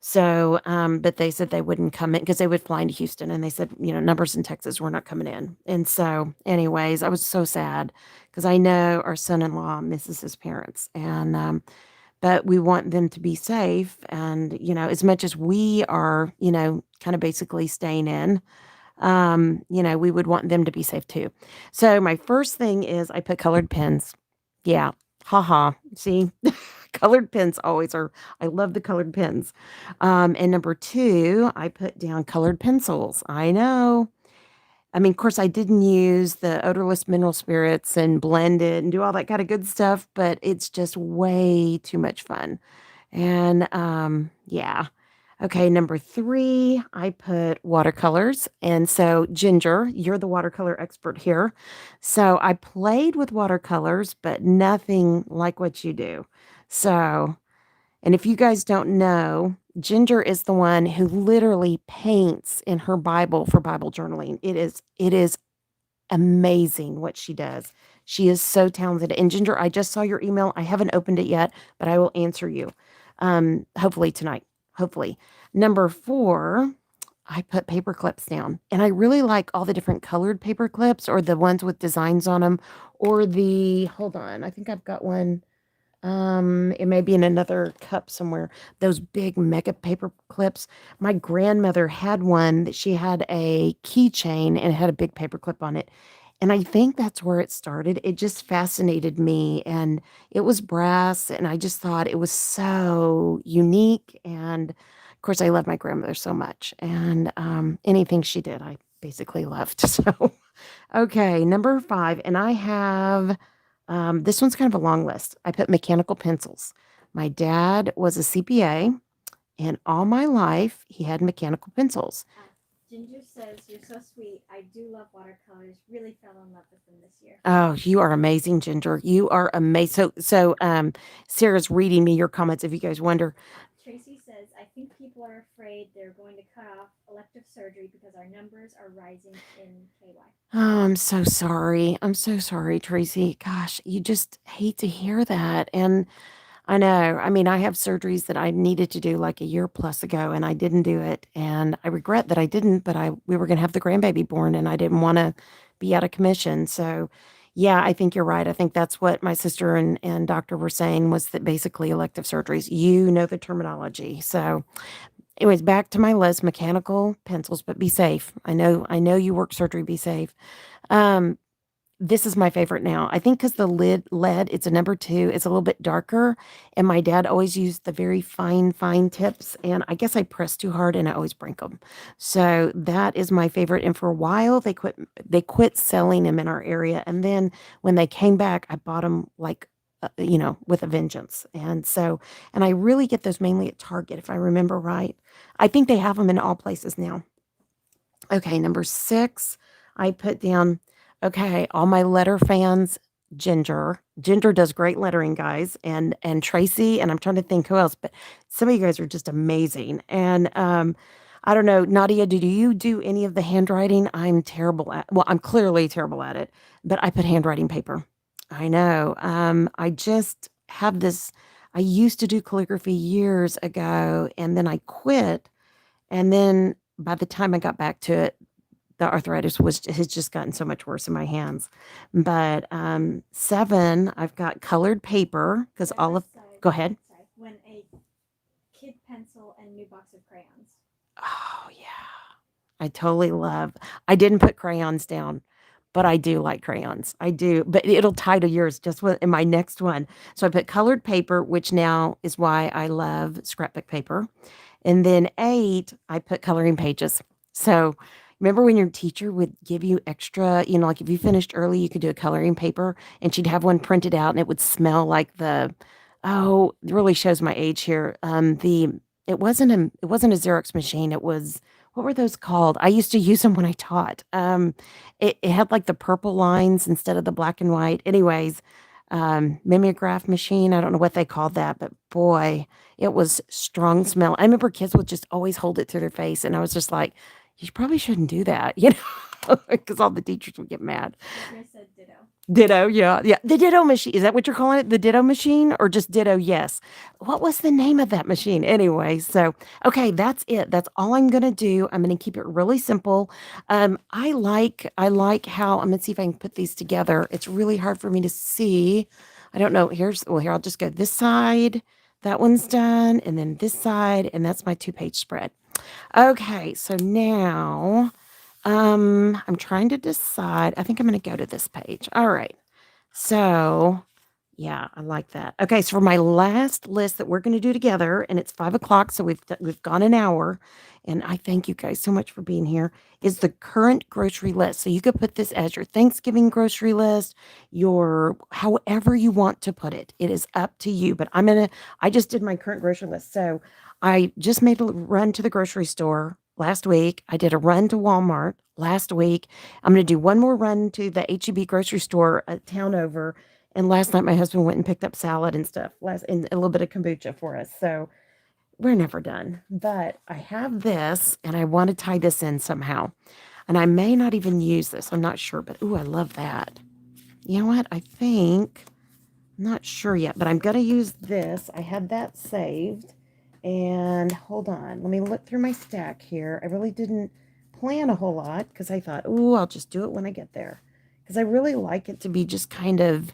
So, but they said they wouldn't come in because they would fly into Houston, and they said, numbers in Texas were not coming in. And so, anyways, I was so sad because I know our son in law misses his parents. And, but we want them to be safe. And, as much as we are, kind of basically staying in, we would want them to be safe too. So my first thing is I put colored pens. Yeah. Haha. See, colored pens always are. I love the colored pens. And number two, I put down colored pencils. I know. I mean, of course, I didn't use the odorless mineral spirits and blend it and do all that kind of good stuff, but it's just way too much fun. And yeah. Okay, number three, I put watercolors. And so, Ginger, you're the watercolor expert here. So, I played with watercolors, but nothing like what you do. So, and if you guys don't know, Ginger is the one who literally paints in her Bible for Bible journaling. It is amazing what she does. She is so talented. And Ginger, I just saw your email. I haven't opened it yet, but I will answer you. Hopefully tonight. Hopefully. Number four, I put paper clips down. And I really like all the different colored paper clips or the ones with designs on them or hold on, I think I've got one. It may be in another cup somewhere. Those big mega paper clips. My grandmother had one that she had a keychain and it had a big paper clip on it. And I think that's where it started. It just fascinated me. And it was brass. And I just thought it was so unique. And of course, I love my grandmother so much. And anything she did, I basically loved. So, okay, number five. And I have this one's kind of a long list. I put mechanical pencils. My dad was a CPA, and all my life he had mechanical pencils. Ginger says you're so sweet. I do love watercolors. Really fell in love with them this year. Oh, you are amazing, Ginger. You are amazing. So, Sarah's reading me your comments. If you guys wonder, Tracy says, I think people are afraid they're going to cut off elective surgery because our numbers are rising in KY. oh, I'm so sorry. I'm so sorry, Tracy. Gosh, you just hate to hear that. And I know. I mean, I have surgeries that I needed to do like a year plus ago, and I didn't do it. And I regret that I didn't, but we were going to have the grandbaby born, and I didn't want to be out of commission. So, yeah, I think you're right. I think that's what my sister and doctor were saying was that basically elective surgeries, you know the terminology. So, Anyways, back to my list, mechanical pencils, but be safe. I know you work surgery, be safe. Um, this is my favorite now. I think because the lead, it's a number two, it's a little bit darker. And my dad always used the very fine tips. And I guess I press too hard and I always break them. So that is my favorite. And for a while, they quit selling them in our area. And then when they came back, I bought them like, with a vengeance. And I really get those mainly at Target, if I remember right. I think they have them in all places now. Okay, number 6, I put down, okay, all my letter fans, Ginger. Ginger does great lettering, guys, and Tracy, and I'm trying to think who else, but some of you guys are just amazing. And I don't know, Nadia, do you do any of the handwriting? I'm terrible at. Well, I'm clearly terrible at it, but I put handwriting paper. I know. I just have this. I used to do calligraphy years ago, and then I quit, and then by the time I got back to it, the arthritis has just gotten so much worse in my hands. But 7, I've got colored paper because Step all of. aside, Go ahead. sorry, when a kid pencil and new box of crayons. Oh yeah, I totally love. I didn't put crayons down, but I do like crayons. I do, but it'll tie to yours just in my next one. So I put colored paper, which now is why I love scrapbook paper. And then 8, I put coloring pages. So remember when your teacher would give you extra, like if you finished early, you could do a coloring paper and she'd have one printed out and it would smell like it really shows my age here. It wasn't a Xerox machine. It was, what were those called? I used to use them when I taught. It had like the purple lines instead of the black and white. Anyways, mimeograph machine. I don't know what they called that, but boy, it was strong smell. I remember kids would just always hold it to their face, and I was just like, "You probably shouldn't do that," because all the teachers would get mad. I said ditto. Ditto, yeah, yeah. The ditto machine. Is that what you're calling it? The ditto machine or just ditto? Yes. What was the name of that machine? Anyway, so okay, that's it. That's all I'm gonna do. I'm gonna keep it really simple. I like how I'm gonna see if I can put these together. It's really hard for me to see. I don't know. Here, I'll just go this side. That one's done, and then this side, and that's my 2-page spread. Okay, so now I'm trying to decide. I think I'm going to go to this page. All right. So, yeah, I like that. Okay, so for my last list that we're going to do together, and it's 5 o'clock, so we've gone an hour, and I thank you guys so much for being here. Is the current grocery list. So you could put this as your Thanksgiving grocery list, your however you want to put it. It is up to you. But I just did my current grocery list. So I just made a run to the grocery store last week. I did a run to Walmart last week. I'm going to do one more run to the HEB grocery store a town over. And last night my husband went and picked up salad and stuff, and a little bit of kombucha for us. So we're never done. But I have this and I want to tie this in somehow. And I may not even use this. I'm not sure, but ooh, I love that. You know what? I think, I'm not sure yet, but I'm going to use this. I had that saved. And hold on, let me look through my stack here. I really didn't plan a whole lot because I thought, ooh, I'll just do it when I get there. Because I really like it to be just kind of,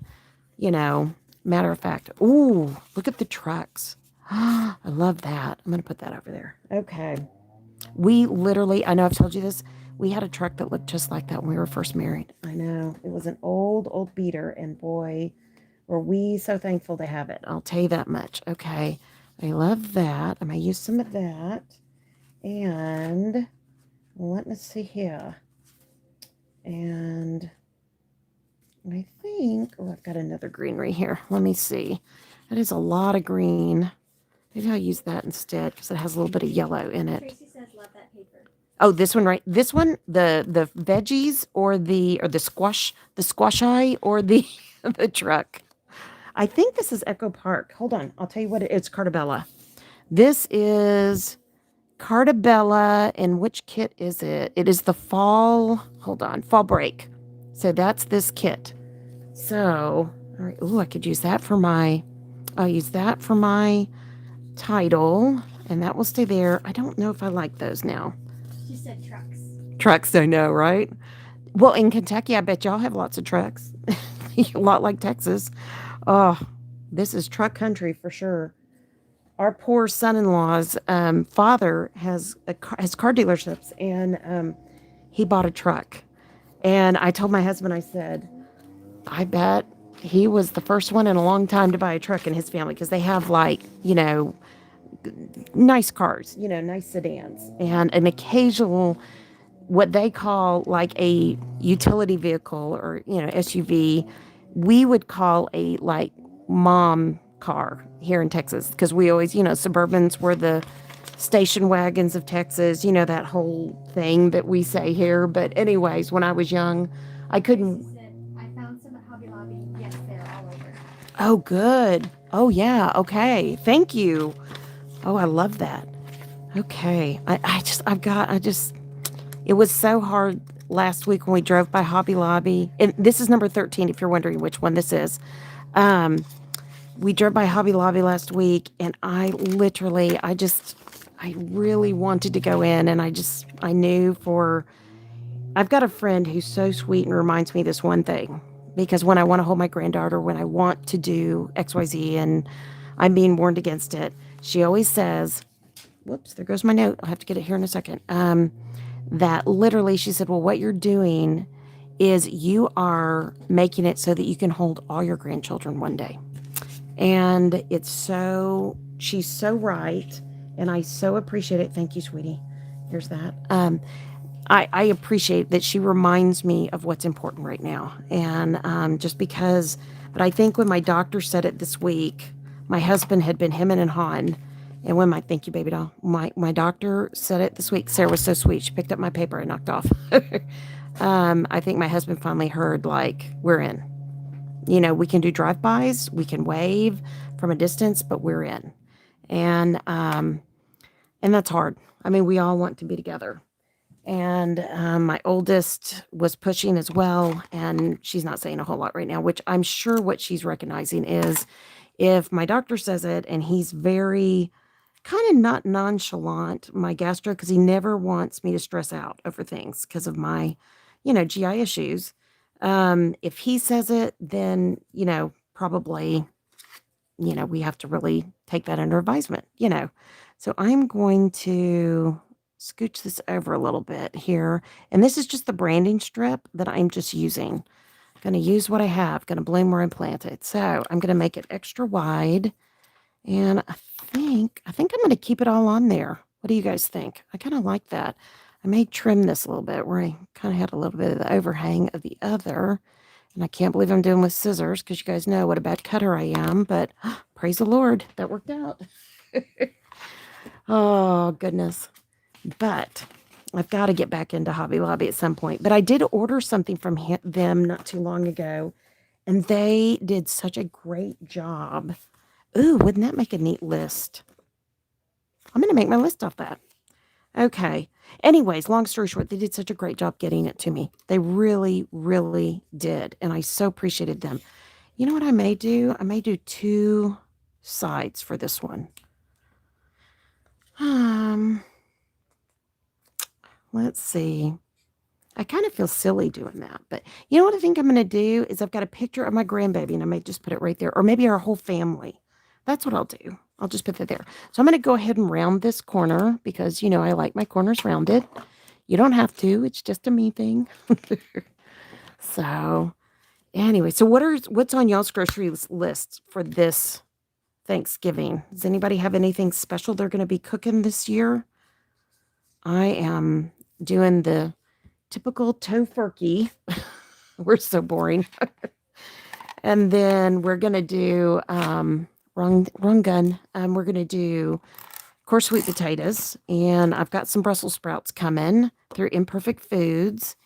you know, matter of fact. Ooh, look at the trucks. I love that. I'm going to put that over there. Okay. We literally, I know I've told you this, we had a truck that looked just like that when we were first married. I know. It was an old beater, and boy, were we so thankful to have it. I'll tell you that much. Okay. I love that. I'm going to use some of that. And let me see here. And I think, oh, I've got another greenery here. Let me see. That is a lot of green. Maybe I'll use that instead because it has a little bit of yellow in it. Tracy says love that paper. Oh, this one, right? This one, the veggies or the squash eye or the the truck. I think this is Echo Park. Hold on, I'll tell you what it's Cartabella. This is Cartabella, and which kit is it? It is the fall. Hold on, fall break. So that's this kit. So, all right. Ooh, I could use that for my. I'll use that for my title, and that will stay there. I don't know if I like those now. She said trucks. Trucks, I know, right? Well, in Kentucky, I bet y'all have lots of trucks. A lot like Texas. Oh, this is truck country for sure. our poor son-in-law's father has car dealerships, and he bought a truck. And I told my husband, I said, I bet he was the first one in a long time to buy a truck in his family, because they have, like, nice cars, nice sedans, and an occasional, what they call like a utility vehicle, or SUV. We would call a, like, mom car here in Texas, because we always, Suburbans were the station wagons of Texas, that whole thing that we say here. But anyways, when I was young, I couldn't. Tracy said, I found some at Hobby Lobby. Yes, they're all over. Oh, good. Oh, yeah. Okay. Thank you. Oh, I love that. Okay. It was so hard last week when we drove by Hobby Lobby. And this is number 13, if you're wondering which one this is. Um, we drove by Hobby Lobby last week, and I really wanted to go in, and I knew I've got a friend who's so sweet and reminds me this one thing, because when I want to hold my granddaughter, when I want to do XYZ and I'm being warned against it, she always says, whoops, there goes my note. I'll have to get it here in a second. That literally, she said, well, what you're doing is you are making it so that you can hold all your grandchildren one day. And she's so right. And I so appreciate it. Thank you, sweetie. Here's that. I appreciate that she reminds me of what's important right now. And just because, but I think when my doctor said it this week, my husband had been hemming and hawing. And thank you, baby doll. My doctor said it this week. Sarah was so sweet. She picked up my paper I knocked off. I think my husband finally heard, like, we're in. We can do drive-bys, we can wave from a distance, but we're in. And that's hard. I mean, we all want to be together. And my oldest was pushing as well, and she's not saying a whole lot right now, which I'm sure what she's recognizing is, if my doctor says it and he's very kind of not nonchalant, my gastro, because he never wants me to stress out over things because of my, GI issues. If he says it, then, probably, we have to really take that under advisement. So I'm going to scooch this over a little bit here. And this is just the branding strip that I'm just using. Going to use what I have, going to bloom where I plant it. So I'm going to make it extra wide. And I think I'm going to keep it all on there. What do you guys think? I kind of like that. I may trim this a little bit where I kind of had a little bit of the overhang of the other. And I can't believe I'm doing with scissors, because you guys know what a bad cutter I am. But praise the Lord, that worked out. Oh, goodness. But I've got to get back into Hobby Lobby at some point. But I did order something from them not too long ago, and they did such a great job. Ooh, wouldn't that make a neat list? I'm going to make my list off that. Okay. Anyways, long story short, they did such a great job getting it to me. They really, really did. And I so appreciated them. You know what I may do? I may do 2 sides for this one. Let's see. I kind of feel silly doing that, but you know what I think I'm going to do is, I've got a picture of my grandbaby, and I may just put it right there, or maybe our whole family. That's what I'll do. I'll just put that there. So I'm going to go ahead and round this corner, because, I like my corners rounded. You don't have to. It's just a me thing. So anyway, so what's on y'all's grocery list for this Thanksgiving? Does anybody have anything special they're going to be cooking this year? I am doing the typical tofurkey. We're so boring. And then we're going to do, wrong gun. We're going to do, of course, sweet potatoes. And I've got some Brussels sprouts coming through Imperfect Foods.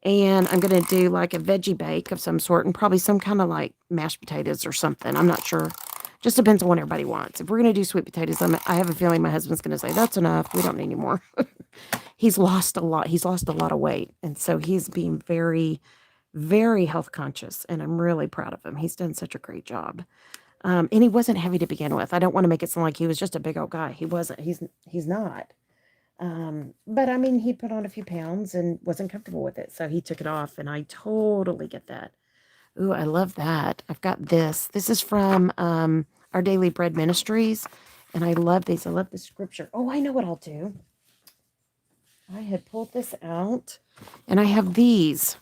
And I'm going to do like a veggie bake of some sort, and probably some kind of like mashed potatoes or something. I'm not sure. Just depends on what everybody wants. If we're going to do sweet potatoes, I have a feeling my husband's going to say, that's enough. We don't need any more. He's lost a lot. He's lost a lot of weight. And so he's being very, very health conscious. And I'm really proud of him. He's done such a great job. And he wasn't heavy to begin with. I don't want to make it sound like he was just a big old guy. He wasn't. He's not. But I mean, he put on a few pounds and wasn't comfortable with it. So he took it off, and I totally get that. Ooh, I love that. I've got this. This is from Our Daily Bread Ministries. And I love these. I love the scripture. Oh, I know what I'll do. I had pulled this out and I have these.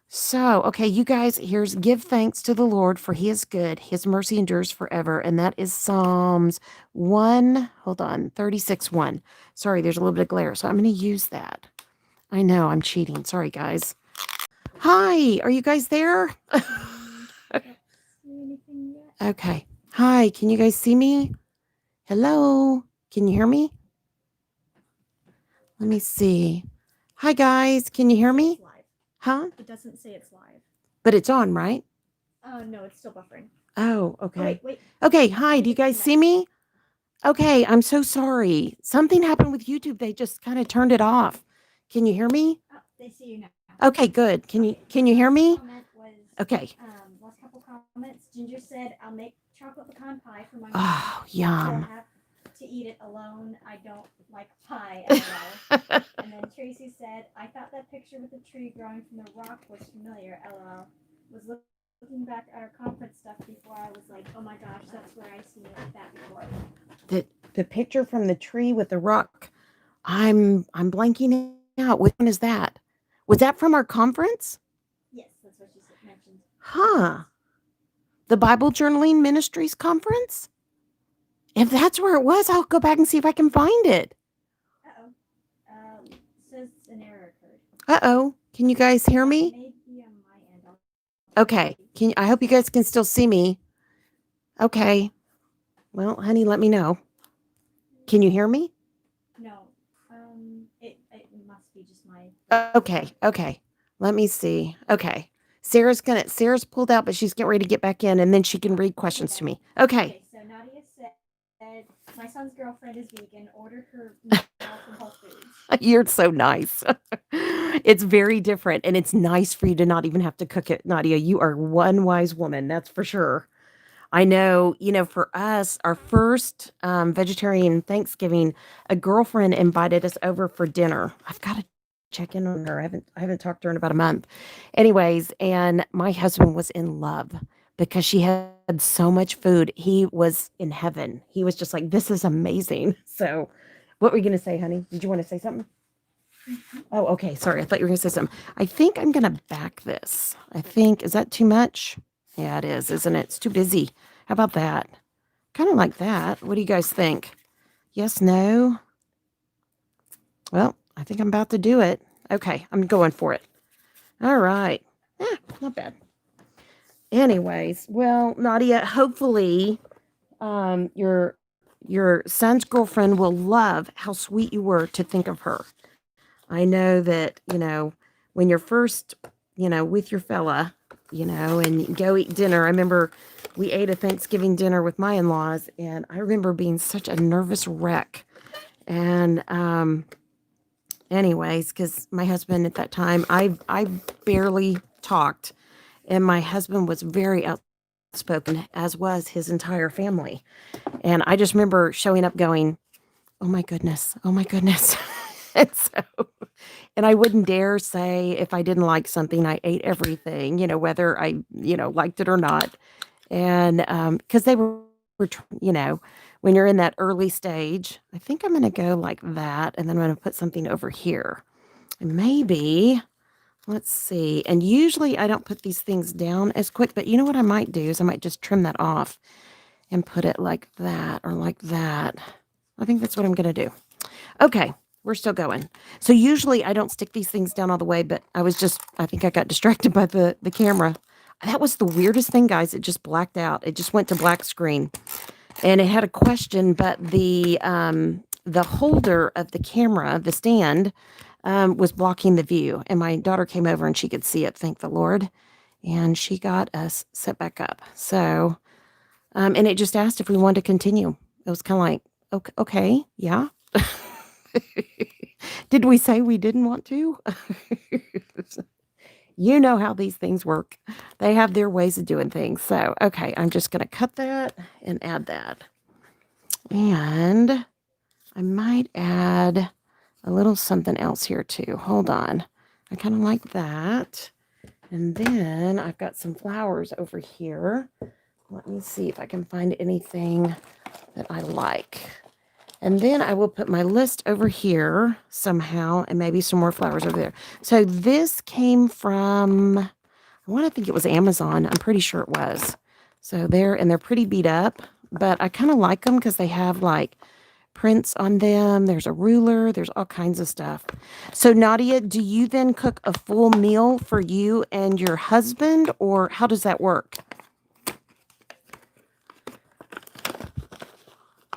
So, okay, you guys, here's give thanks to the Lord for he is good. His mercy endures forever. And that is Psalms 1, hold on, 36 1. Sorry, there's a little bit of glare. So I'm going to use that. I know I'm cheating. Sorry, guys. Hi, are you guys there? Don't see anything yet. Okay. Hi, can you guys see me? Hello? Can you hear me? Let me see. Hi, guys. Can you hear me? It's live. Huh? It doesn't say it's live. But it's on, right? Oh no, it's still buffering. Oh, Oh, okay. wait. Okay, hi. Do you guys see me? Okay, I'm so sorry. Something happened with YouTube. They just kind of turned it off. Can you hear me? Oh, they see you now. Okay, good. Can you hear me? Comment was, Okay. last couple comments. Ginger said, "I'll make chocolate pecan pie for my mom. Oh, She'll yum. have to eat it alone. I don't like pie at all." And then Tracy said, "I thought that picture with the tree growing from the rock was familiar. LOL. Was looking back at our conference stuff before. I was like, oh my gosh, that's where I seen that before." The picture from the tree with the rock. I'm blanking out. Which one is that? Was that from our conference? Yes, that's what she mentioned. Huh. The Bible Journaling Ministries conference? If that's where it was, I'll go back and see if I can find it. Says an error occurred. Uh-oh. Can you guys hear me? Maybe on my end. Okay. I hope you guys can still see me. Okay. Well, honey, let me know. Can you hear me? No. It must be just my. Okay. Let me see. Okay. Sarah's pulled out, but she's getting ready to get back in, and then she can read questions to me. Okay. So Nadia said, "My son's girlfriend is vegan. Ordered her meal from Whole Foods." You're so nice. It's very different, and it's nice for you to not even have to cook it, Nadia. You are one wise woman, that's for sure. I know, for us, our first vegetarian Thanksgiving, a girlfriend invited us over for dinner. I've got to check in on her. I haven't talked to her in about a month. Anyways, and my husband was in love because she had so much food. He was in heaven. He was just like, this is amazing. So, what were you going to say, honey? Did you want to say something? Oh, okay. Sorry. I thought you were going to say something. I think I'm going to back this. Is that too much? Yeah, it is, isn't it? It's too busy. How about that? Kind of like that. What do you guys think? Yes, no? Well, I think I'm about to do it. Okay, I'm going for it. All right. Not bad. Anyways, well, Nadia, hopefully your son's girlfriend will love how sweet you were to think of her. I know that, when you're first, with your fella, and you go eat dinner. I remember we ate a Thanksgiving dinner with my in-laws, and I remember being such a nervous wreck. And anyways, because my husband at that time, I barely talked, and my husband was very outspoken, as was his entire family. And I just remember showing up going, oh my goodness, oh my goodness. And so, and I wouldn't dare say if I didn't like something, I ate everything, whether I, liked it or not. And because they were, when you're in that early stage, I think I'm going to go like that. And then I'm going to put something over here. And maybe, let's see. And usually I don't put these things down as quick, but you know what I might do is I might just trim that off and put it like that or like that. I think that's what I'm going to do. Okay, we're still going. So usually I don't stick these things down all the way, but I think I got distracted by the camera. That was the weirdest thing, guys. It just blacked out. It just went to black screen. And it had a question, but the holder of the camera, the stand, was blocking the view. And my daughter came over and she could see it, thank the Lord. And she got us set back up. So, and it just asked if we wanted to continue. It was kind of like, okay, yeah. Did we say we didn't want to? You know how these things work. They have their ways of doing things. So, okay, I'm just going to cut that and add that. And I might add a little something else here too. Hold on. I kind of like that. And then I've got some flowers over here Let me see if I can find anything that I like. And then I will put my list over here somehow and maybe some more flowers over there. So this came from, I want to think it was Amazon. I'm pretty sure it was. So they're pretty beat up, but I kind of like them because they have like prints on them. There's a ruler. There's all kinds of stuff. So Nadia, do you then cook a full meal for you and your husband, or how does that work?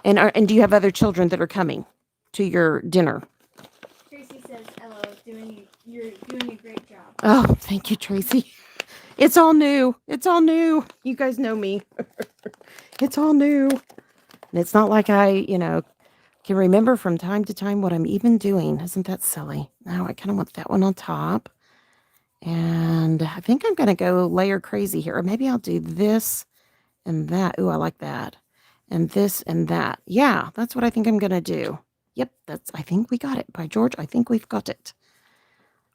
And do you have other children that are coming to your dinner? Tracy says, "Hello, you're doing a great job." Oh, thank you, Tracy. It's all new. It's all new. You guys know me. It's all new. And it's not like I, can remember from time to time what I'm even doing. Isn't that silly? Now I kind of want that one on top. And I think I'm going to go layer crazy here. Or maybe I'll do this and that. Ooh, I like that. And this and that. Yeah, that's what I think I'm going to do. Yep, I think we got it. By George, I think we've got it.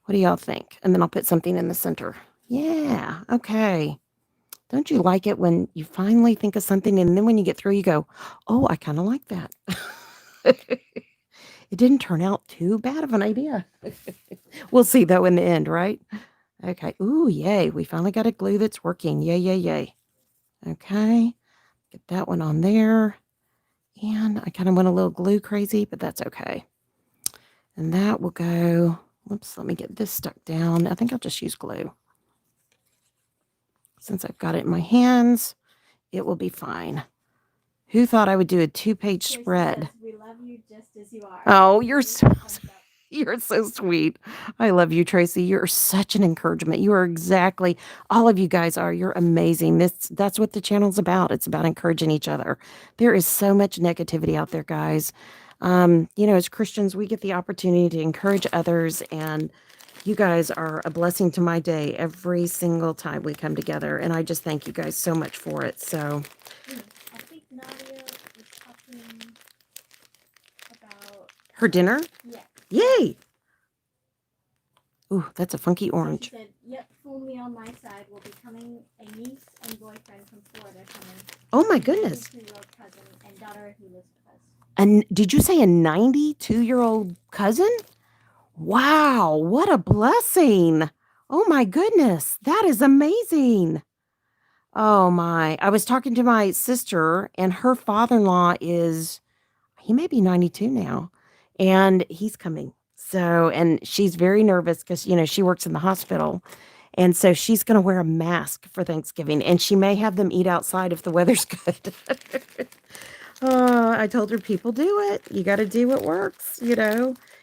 What do y'all think? And then I'll put something in the center. Yeah, okay. Don't you like it when you finally think of something and then when you get through, you go, oh, I kind of like that. It didn't turn out too bad of an idea. We'll see, though, in the end, right? Okay. Ooh, yay. We finally got a glue that's working. Yay, yay, yay. Okay. Get that one on there. And I kind of went a little glue crazy, but that's okay. And that will go. Whoops, let me get this stuck down. I think I'll just use glue. Since I've got it in my hands, it will be fine. Who thought I would do a 2-page spread? Says, "We love you just as you are." Oh, you're so sweet. I love you, Tracy. You're such an encouragement. You are exactly, all of you guys are. You're amazing. That's what the channel's about. It's about encouraging each other. There is so much negativity out there, guys. As Christians, we get the opportunity to encourage others, and you guys are a blessing to my day every single time we come together. And I just thank you guys so much for it. So I think Nadia was talking about her dinner? Yeah. Yay! Ooh, that's a funky orange. She said, "Yep, full me on my side will be coming. A niece and boyfriend from Florida coming. Oh my goodness! 92-year-old cousin and daughter who lives with us." And did you say a 92-year-old cousin? Wow, what a blessing! Oh my goodness, that is amazing. Oh my! I was talking to my sister, and her father-in-law he may be 92 now, and he's coming. So, and she's very nervous because, she works in the hospital. And so she's going to wear a mask for Thanksgiving, and she may have them eat outside if the weather's good. I told her, people do it. You got to do what works.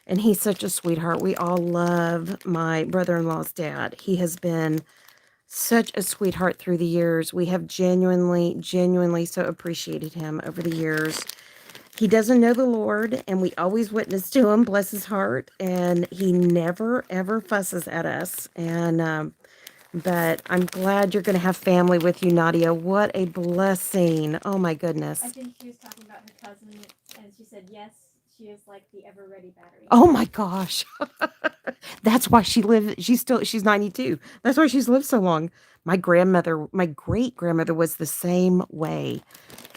And he's such a sweetheart. We all love my brother-in-law's dad. He has been such a sweetheart through the years. We have genuinely, genuinely so appreciated him over the years. He doesn't know the Lord, and we always witness to him, bless his heart, and he never, ever fusses at us. But I'm glad you're going to have family with you, Nadia. What a blessing. Oh, my goodness. I think she was talking about her cousin, and she said, yes, she is like the ever-ready battery. Oh, my gosh. That's why she's 92. That's why she's lived so long. My great-grandmother was the same way.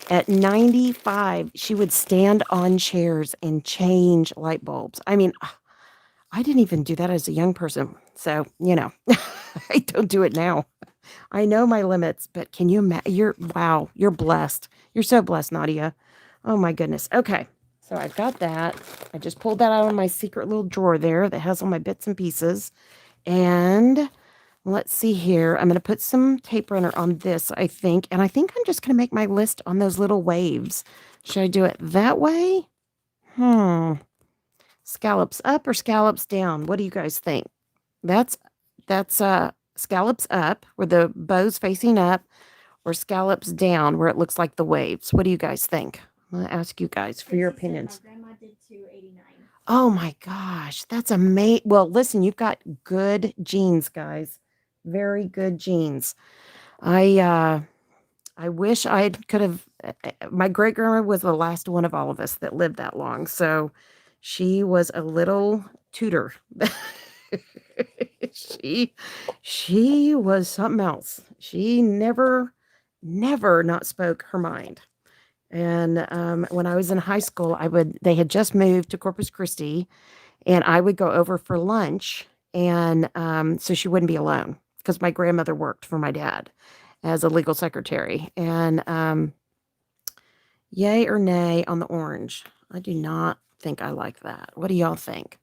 At 95, she would stand on chairs and change light bulbs. I mean, I didn't even do that as a young person. So, I don't do it now. I know my limits, but can you imagine? You're blessed. You're so blessed, Nadia. Oh my goodness. Okay. So I've got that. I just pulled that out of my secret little drawer there that has all my bits and pieces. And let's see here. I'm going to put some tape runner on this, I think. And I think I'm just going to make my list on those little waves. Should I do it that way? Scallops up or scallops down? What do you guys think? That's scallops up where the bow's facing up, or scallops down where it looks like the waves. What do you guys think? I'm going to ask you guys for your opinions. My grandma did 289. Oh my gosh, that's amazing. Well, listen, you've got good genes, guys. Very good genes. I wish I could have. My great grandma was the last one of all of us that lived that long, so she was a little tutor. she was something else. She never never not spoke her mind. And when I was in high school, they had just moved to Corpus Christi, and I would go over for lunch. And so she wouldn't be alone because my grandmother worked for my dad as a legal secretary. And yay or nay on the orange? I do not think I like that. What do y'all think?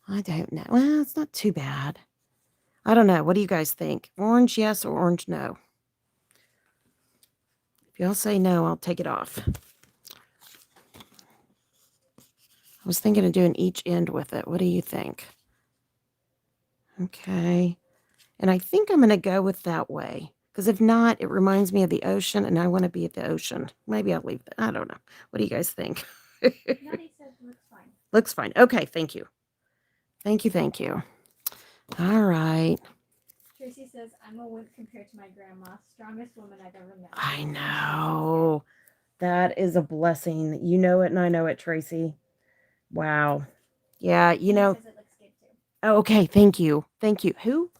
I don't know. Well, it's not too bad. I don't know. What do you guys think? Orange yes or orange no? If y'all say no, I'll take it off. I was thinking of doing each end with it. What do you think? Okay. And I think I'm going to go with that way. Because if not, it reminds me of the ocean, and I want to be at the ocean. Maybe I'll leave that. I don't know. What do you guys think? Nutty said looks fine. Looks fine. Okay. Thank you. Thank you. Thank you. All right. Tracy says, I'm a wimp compared to my grandma. Strongest woman I've ever met. I know. That is a blessing. You know it, and I know it, Tracy. Wow. Yeah, Jean says it looks good too. Oh, okay. Thank you. Thank you. Who?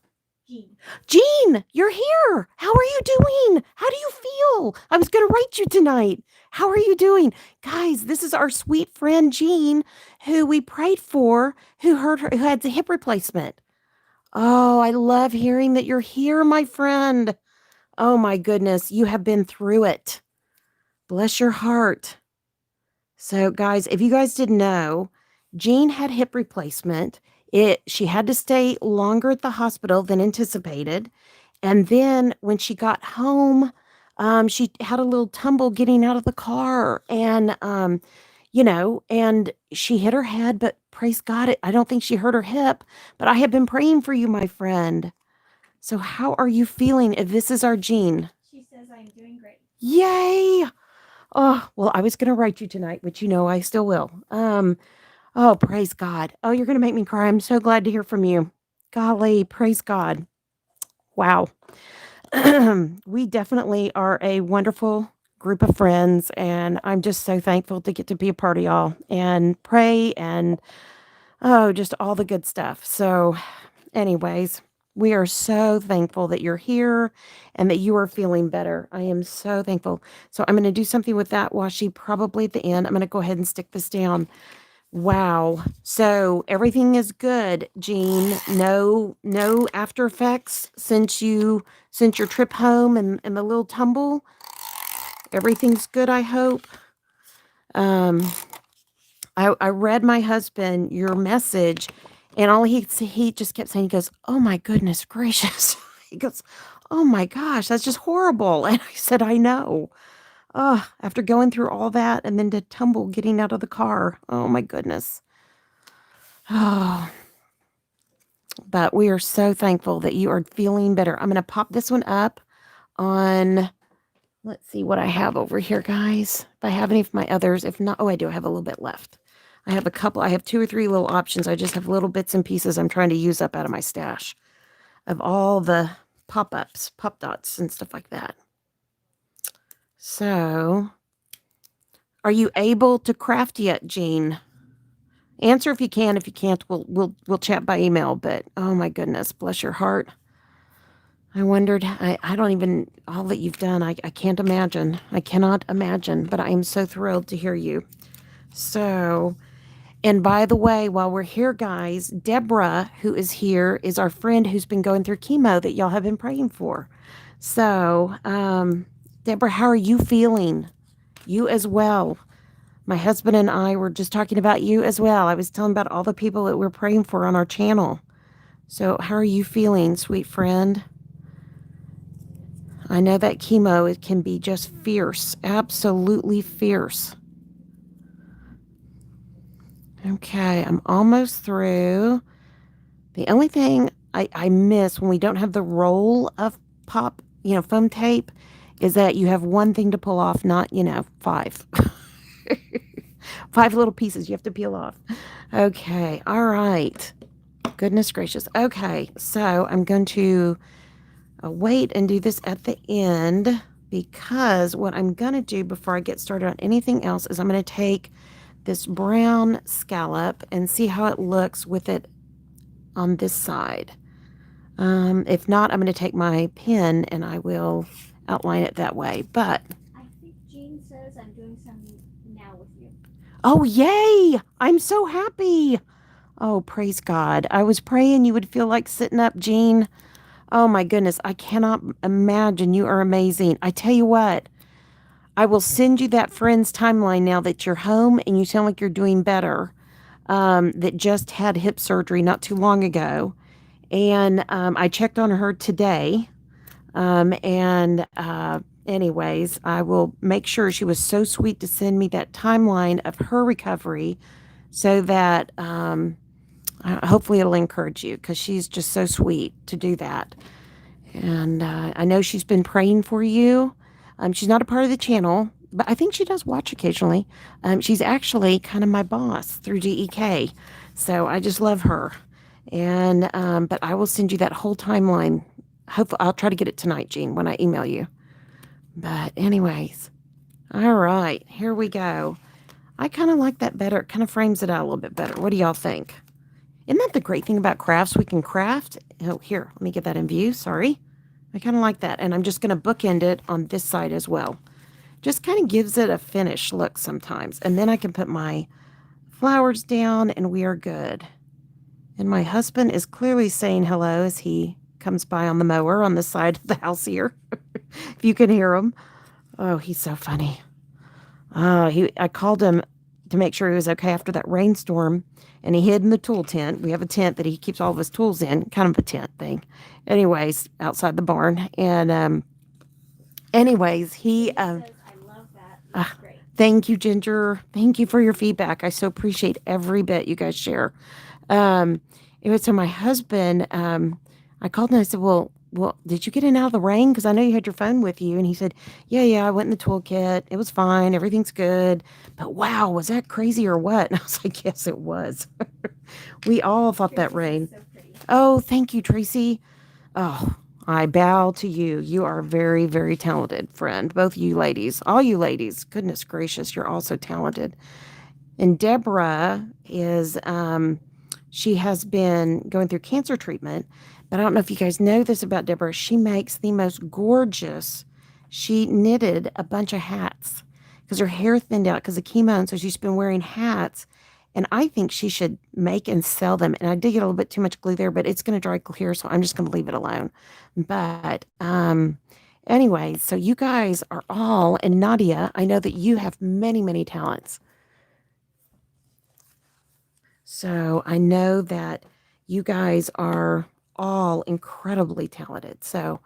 Jean. Jean, you're here. How are you doing? How do you feel? I was going to write you tonight. How are you doing? Guys, this is our sweet friend Jean, who we prayed for, who had the hip replacement. Oh, I love hearing that you're here, my friend. Oh my goodness, you have been through it. Bless your heart. So, guys, if you guys didn't know, Jean had hip replacement. She had to stay longer at the hospital than anticipated. And then when she got home, she had a little tumble getting out of the car, and and she hit her head. But praise God, I don't think she hurt her hip. But I have been praying for you, my friend. So, how are you feeling? If this is our Jean, She says I'm doing great. yay! Oh, well, I was going to write you tonight, which I still will. Oh, praise God. Oh, you're going to make me cry. I'm so glad to hear from you. Golly, praise God. Wow. We definitely are a wonderful group of friends, and I'm just so thankful to get to be a part of y'all and pray and just all the good stuff. So, anyways, we are so thankful that you're here and that you are feeling better. I am so thankful. So, I'm going to do something with that washi probably at the end. I'm going to go ahead and stick this down. Wow. So everything is good, Jean. No after effects since your trip home and the little tumble. Everything's good, I hope. Um I read my husband your message, and all he just kept saying, he goes, "Oh my goodness gracious." He goes, "Oh my gosh, that's just horrible." And I said, "I know." After going through all that and then to tumble getting out of the car. Oh my goodness. Oh, but we are so thankful that you are feeling better. I'm going to pop this one up on, let's see what I have over here, guys. If I have any of my others. If not, I do. I have a little bit left. I have a couple. I have 2 or 3 little options. I just have little bits and pieces I'm trying to use up out of my stash of all the pop-ups, pop dots, and stuff like that. So, are you able to craft yet, Jean? Answer if you can. If you can't, we'll chat by email. But oh my goodness, bless your heart. I wondered. I don't even all that you've done. I can't imagine. I cannot imagine. But I am so thrilled to hear you. So, and by the way, while we're here, guys, Deborah, who is here, is our friend who's been going through chemo that y'all have been praying for. So, Deborah, how are you feeling? You as well. My husband and I were just talking about you as well. I was telling about all the people that we're praying for on our channel. So, how are you feeling, sweet friend? I know that chemo, it can be just fierce, absolutely fierce. Okay, I'm almost through. The only thing I miss when we don't have the roll of foam tape is that you have one thing to pull off, not, 5. 5 little pieces you have to peel off. Okay, all right. Goodness gracious. Okay, so I'm going to wait and do this at the end, because what I'm going to do before I get started on anything else is I'm going to take this brown scallop and see how it looks with it on this side. If not, I'm going to take my pen and I will outline it that way. But I think Jean says I'm doing some now with you. oh, yay! I'm so happy. Oh, praise God. I was praying you would feel like sitting up, Jean. Oh my goodness, I cannot imagine. You are amazing. I tell you what, I will send you that friend's timeline now that you're home and you sound like you're doing better. That just had hip surgery not too long ago. And I checked on her today. Anyways, I will make sure. She was so sweet to send me that timeline of her recovery so that hopefully it'll encourage you because she's just so sweet to do that. And I know she's been praying for you. She's not a part of the channel, but I think she does watch occasionally. She's actually kind of my boss through DEK. So I just love her. And but I will send you that whole timeline. Hopefully, I'll try to get it tonight, Jean, when I email you. But anyways, all right, here we go. I kind of like that better. It kind of frames it out a little bit better. What do y'all think? Isn't that the great thing about crafts? We can craft. Oh, here, let me get that in view. Sorry. I kind of like that. And I'm just going to bookend it on this side as well. Just kind of gives it a finished look sometimes. And then I can put my flowers down and we are good. And my husband is clearly saying hello as he comes by on the mower on the side of the house here. If you can hear him. Oh, he's so funny. I called him to make sure he was okay after that rainstorm, and he hid in the tool tent. We have a tent that he keeps all of his tools in, kind of a tent thing. Anyways, outside the barn. And anyways, he Jean says I love that. uh, That's great. thank you, Ginger. Thank you for your feedback. I so appreciate every bit you guys share. Um, anyway, so my husband, I called and I said, well, did you get in out of the rain? Because I know you had your phone with you. And he said, yeah, I went in the toolkit. It was fine. Everything's good. But wow, was that crazy or what? And I was like, yes, it was. We all thought that Tracy rain. says so pretty. Oh, thank you, Tracy. Oh, I bow to you. You are very, very talented, friend. Both you ladies, all you ladies. Goodness gracious, you're all so talented. And Deborah is, she has been going through cancer treatment. But I don't know if you guys know this about Deborah. She makes the most gorgeous, she knitted a bunch of hats because her hair thinned out because of chemo. And so she's been wearing hats. And I think she should make and sell them. And I did get a little bit too much glue there, but it's going to dry clear. So I'm just going to leave it alone. But anyway, so you guys are all, and Nadia, I know that you have many, many talents. So I know that you guys are all incredibly talented. So,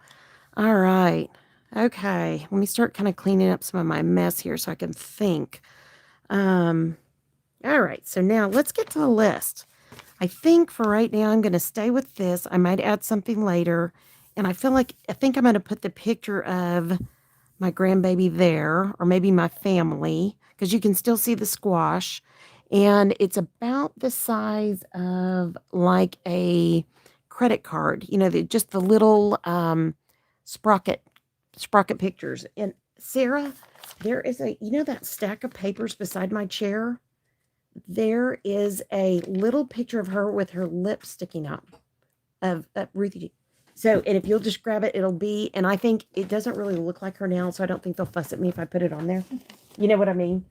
all right. Okay. Let me start kind of cleaning up some of my mess here so I can think. All right. So now let's get to the list. I think for right now, I'm going to stay with this. I might add something later. And I think I'm going to put the picture of my grandbaby there, or maybe my family, because you can still see the squash. And it's about the size of like a credit card, just the little sprocket pictures. And Sarah, there is that stack of papers beside my chair? There is a little picture of her with her lips sticking up of Ruthie. So, and if you'll just grab it, it'll be, and I think it doesn't really look like her now, so I don't think they'll fuss at me if I put it on there. You know what I mean?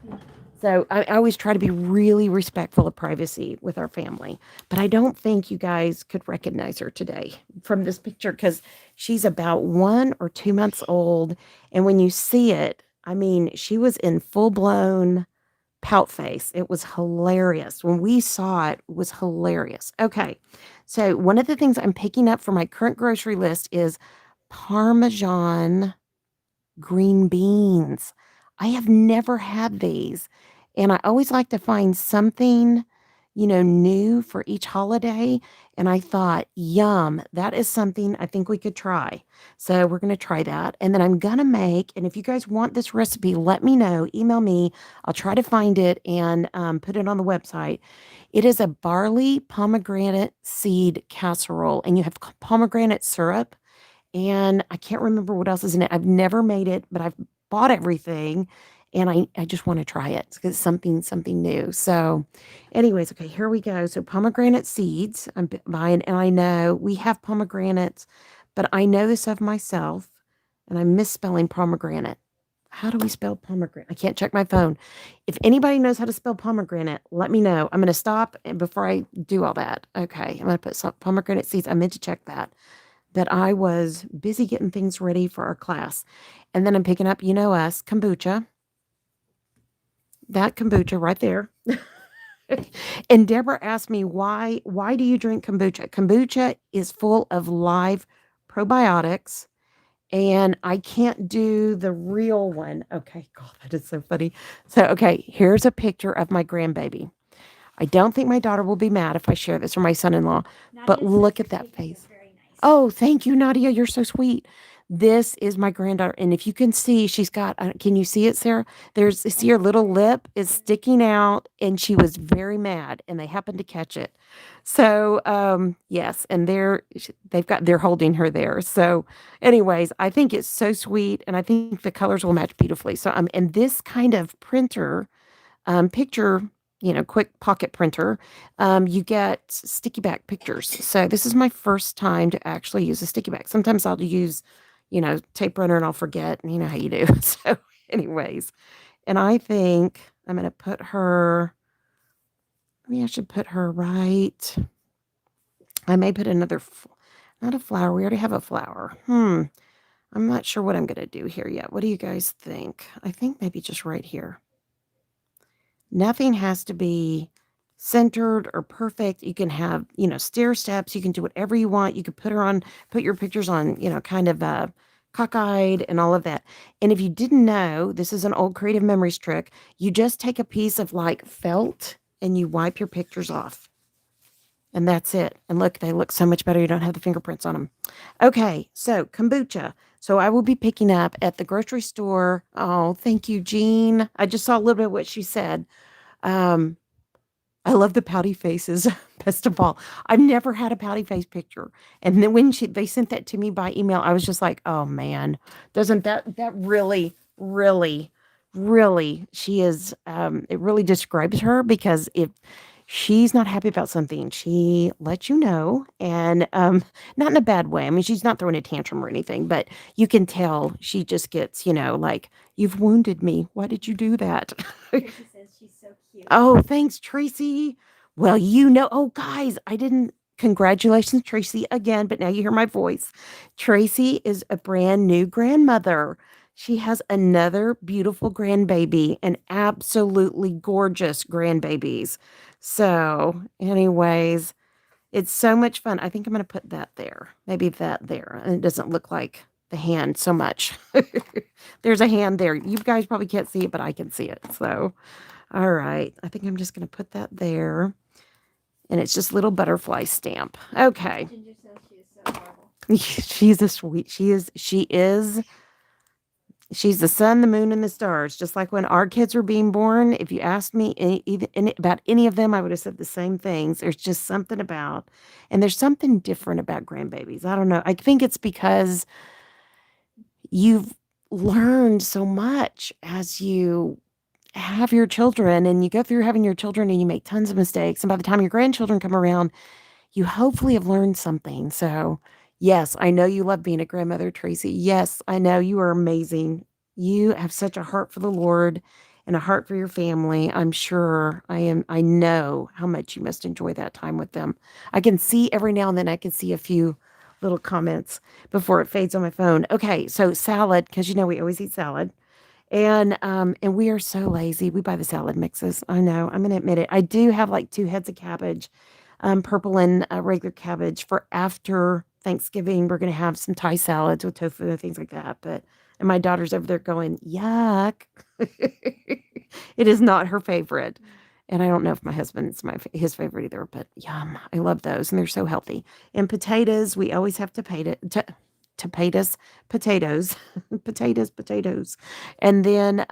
So I always try to be really respectful of privacy with our family. But I don't think you guys could recognize her today from this picture because she's about 1 or 2 months old. And when you see it, I mean, she was in full blown pout face. It was hilarious. When we saw it, it was hilarious. Okay. So one of the things I'm picking up for my current grocery list is Parmesan green beans. I have never had these. And I always like to find something, new for each holiday. And I thought, yum, that is something I think we could try. So we're going to try that. And then I'm going to make, and if you guys want this recipe, let me know. Email me. I'll try to find it and put it on the website. It is a barley pomegranate seed casserole. And you have pomegranate syrup and I can't remember what else is in it. I've never made it, but I've bought everything and I just want to try it because it's something new. So anyways, okay, here we go. So pomegranate seeds I'm buying, and I know we have pomegranates, but I know this of myself and I'm misspelling pomegranate. How do we spell pomegranate? I can't check my phone. If anybody knows how to spell pomegranate, let me know. I'm going to stop before I do all that. Okay, I'm going to put some pomegranate seeds. I meant to check that. But I was busy getting things ready for our class. And then I'm picking up, you know us, kombucha. That kombucha right there. And Deborah asked me, why do you drink kombucha? Kombucha is full of live probiotics, and I can't do the real one. Okay, God, that is so funny. So, okay, here's a picture of my grandbaby. I don't think my daughter will be mad if I share this, or my son-in-law, but Nadia says look your at that taking is face. very nice. Oh, thank you, Nadia. You're so sweet. This is my granddaughter. And if you can see, she's got, can you see it, Sarah? See her little lip is sticking out, and she was very mad, and they happened to catch it. So, yes, and they're holding her there. So, anyways, I think it's so sweet, and I think the colors will match beautifully. So, and this kind of printer, picture, quick pocket printer, you get sticky back pictures. So this is my first time to actually use a sticky back. Sometimes I'll use, tape runner and I'll forget, and you know how you do. So, anyways, and I think I'm going to put her, maybe I should put her right. I may put not a flower. We already have a flower. I'm not sure what I'm going to do here yet. What do you guys think? I think maybe just right here. Nothing has to be centered or perfect. You can have, stair steps. You can do whatever you want. You could put your pictures on, kind of cockeyed and all of that. And if you didn't know, this is an old Creative Memories trick. You just take a piece of like felt and you wipe your pictures off. And that's it. And look, they look so much better. You don't have the fingerprints on them. Okay, so kombucha. So I will be picking up at the grocery store. Oh, thank you, Jean. I just saw a little bit of what she said. Um, I love the pouty faces, best of all. I've never had a pouty face picture. And then when they sent that to me by email, I was just like, oh man, doesn't that really, really, really, she is, it really describes her, because if she's not happy about something, she lets you know, and not in a bad way. I mean, she's not throwing a tantrum or anything, but you can tell she just gets, like, you've wounded me. Why did you do that? Tracy says she's so cute. Oh, thanks, Tracy. Well, oh, guys, I didn't. Congratulations, Tracy, again, but now you hear my voice. Tracy is a brand new grandmother. She has another beautiful grandbaby, and absolutely gorgeous grandbabies. So, anyways, it's so much fun. I think I'm going to put that there. Maybe that there. And it doesn't look like the hand so much. There's a hand there. You guys probably can't see it, but I can see it. So, all right. I think I'm just going to put that there. And it's just little butterfly stamp. Okay. Ginger says she is so adorable. She's a sweet. She's the sun, the moon, and the stars. Just like when our kids were being born, if you asked me about any of them, I would have said the same things. There's just something about, and there's something different about grandbabies. I don't know. I think it's because you've learned so much as you have your children, and you go through having your children, and you make tons of mistakes. And by the time your grandchildren come around, you hopefully have learned something. So, yes, I know you love being a grandmother, Tracy. Yes, I know you are amazing. You have such a heart for the Lord and a heart for your family. I'm sure I know how much you must enjoy that time with them. I can see every now and then, I can see a few little comments before it fades on my phone. Okay, so salad, because we always eat salad. And we are so lazy. We buy the salad mixes. I know. I'm gonna admit it. I do have like 2 heads of cabbage, purple and regular cabbage for after Thanksgiving. We're gonna have some Thai salads with tofu and things like that. And my daughter's over there going, yuck. It is not her favorite. And I don't know if my husband's his favorite either, but yum. I love those, and they're so healthy. And potatoes, we always have potatoes, potatoes, potatoes. And then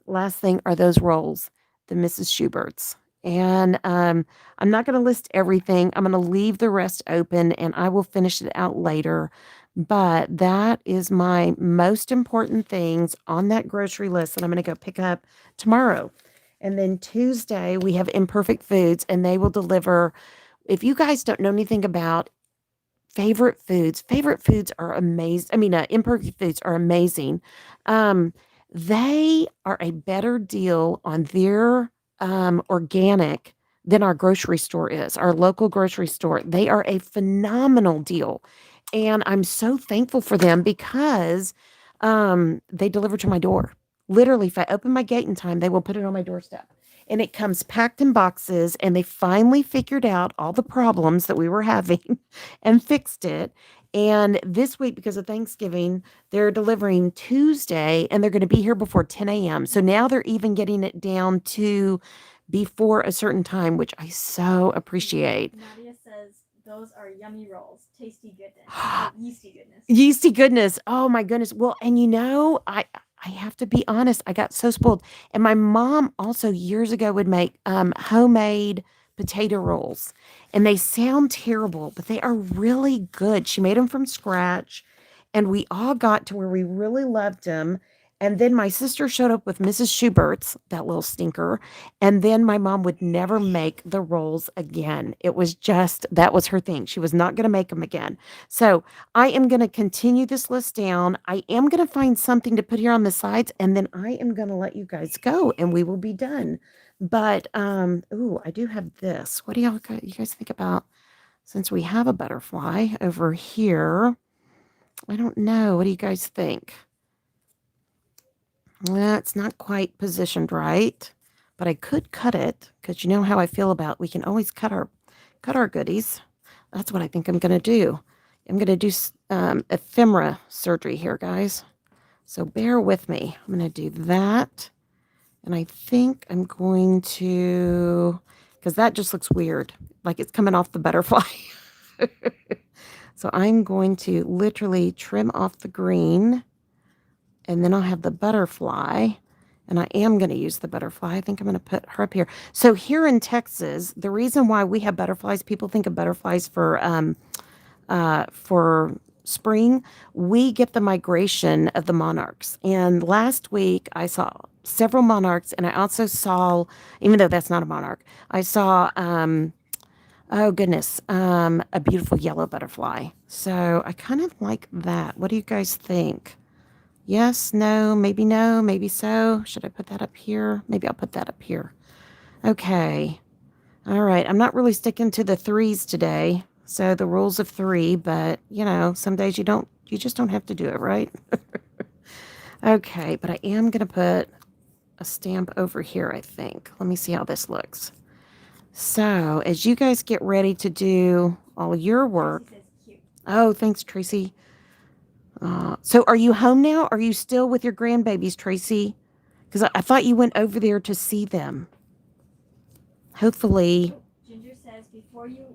last thing are those rolls, the Mrs. Schubert's. And I'm not going to list everything. I'm going to leave the rest open, and I will finish it out later. But that is my most important things on that grocery list that I'm going to go pick up tomorrow. And then Tuesday, we have Imperfect Foods, and they will deliver. If you guys don't know anything about favorite foods. Favorite foods are amazing. I mean, imperfect foods are amazing. Um, they are a better deal on their organic than our grocery store is, our local grocery store. They are a phenomenal deal. And I'm so thankful for them because they deliver to my door. Literally, if I open my gate in time, they will put it on my doorstep. And it comes packed in boxes, and they finally figured out all the problems that we were having and fixed it. And this week, because of Thanksgiving, they're delivering Tuesday and they're going to be here before 10 a.m. So now they're even getting it down to before a certain time, which I so appreciate. Nadia says those are yummy rolls. Tasty goodness. Oh, yeasty goodness. Yeasty goodness. Oh my goodness. Well, and I have to be honest, I got so spoiled. And my mom also years ago would make homemade potato rolls. And they sound terrible, but they are really good. She made them from scratch, and we all got to where we really loved them. And then my sister showed up with Mrs. Schubert's, that little stinker. And then my mom would never make the rolls again. It was just, that was her thing. She was not going to make them again. So I am going to continue this list down. I am going to find something to put here on the sides, and then I am going to let you guys go and we will be done. But ooh, I do have this. What do you guys think about, since we have a butterfly over here? I don't know. What do you guys think? It's not quite positioned right, but I could cut it because you know how I feel about, we can always cut our goodies. That's what I think I'm going to do. I'm going to do ephemera surgery here, guys. So bear with me. I'm going to do that. And I think I'm going to, because that just looks weird, like it's coming off the butterfly. So I'm going to literally trim off the green, and then I'll have the butterfly. And I am going to use the butterfly. I think I'm going to put her up here. So here in Texas, the reason why we have butterflies, people think of butterflies for spring. We get the migration of the monarchs. And last week I saw several monarchs, and I also saw, even though that's not a monarch, I saw, oh goodness, a beautiful yellow butterfly. So I kind of like that. What do you guys think? Yes, no, maybe so. Should I put that up here? Maybe I'll put that up here. Okay. All right. I'm not really sticking to the threes today. So the rules of three, but you know, some days you just don't have to do it, right? Okay, but I am going to put a stamp over here, I think. Let me see how this looks. So as you guys get ready to do all your work. Oh, thanks, Tracy. So are you home now? Are you still with your grandbabies, Tracy? Because I thought you went over there to see them. Hopefully. Ginger says, before you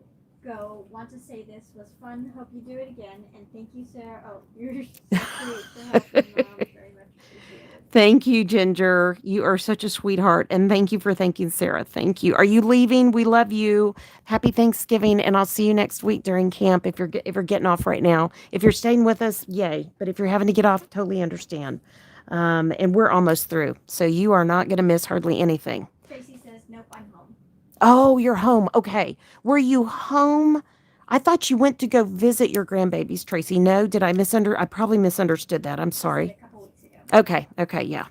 go, want to say this was fun. Hope you do it again. And thank you, Sarah. Oh, you're so sweet for helping, Mom. Very much appreciated. Thank you, Ginger. You are such a sweetheart. And thank you for thanking Sarah. Thank you. Are you leaving? We love you. Happy Thanksgiving. And I'll see you next week during camp if you're getting off right now. If you're staying with us, yay. But if you're having to get off, totally understand. And we're almost through. So you are not going to miss hardly anything. Tracy says, nope, I'm home. Oh, you're home. Okay. Were you home? I thought you went to go visit your grandbabies, Tracy. No, did I I probably misunderstood that. I'm sorry. A couple weeks ago. Okay, yeah.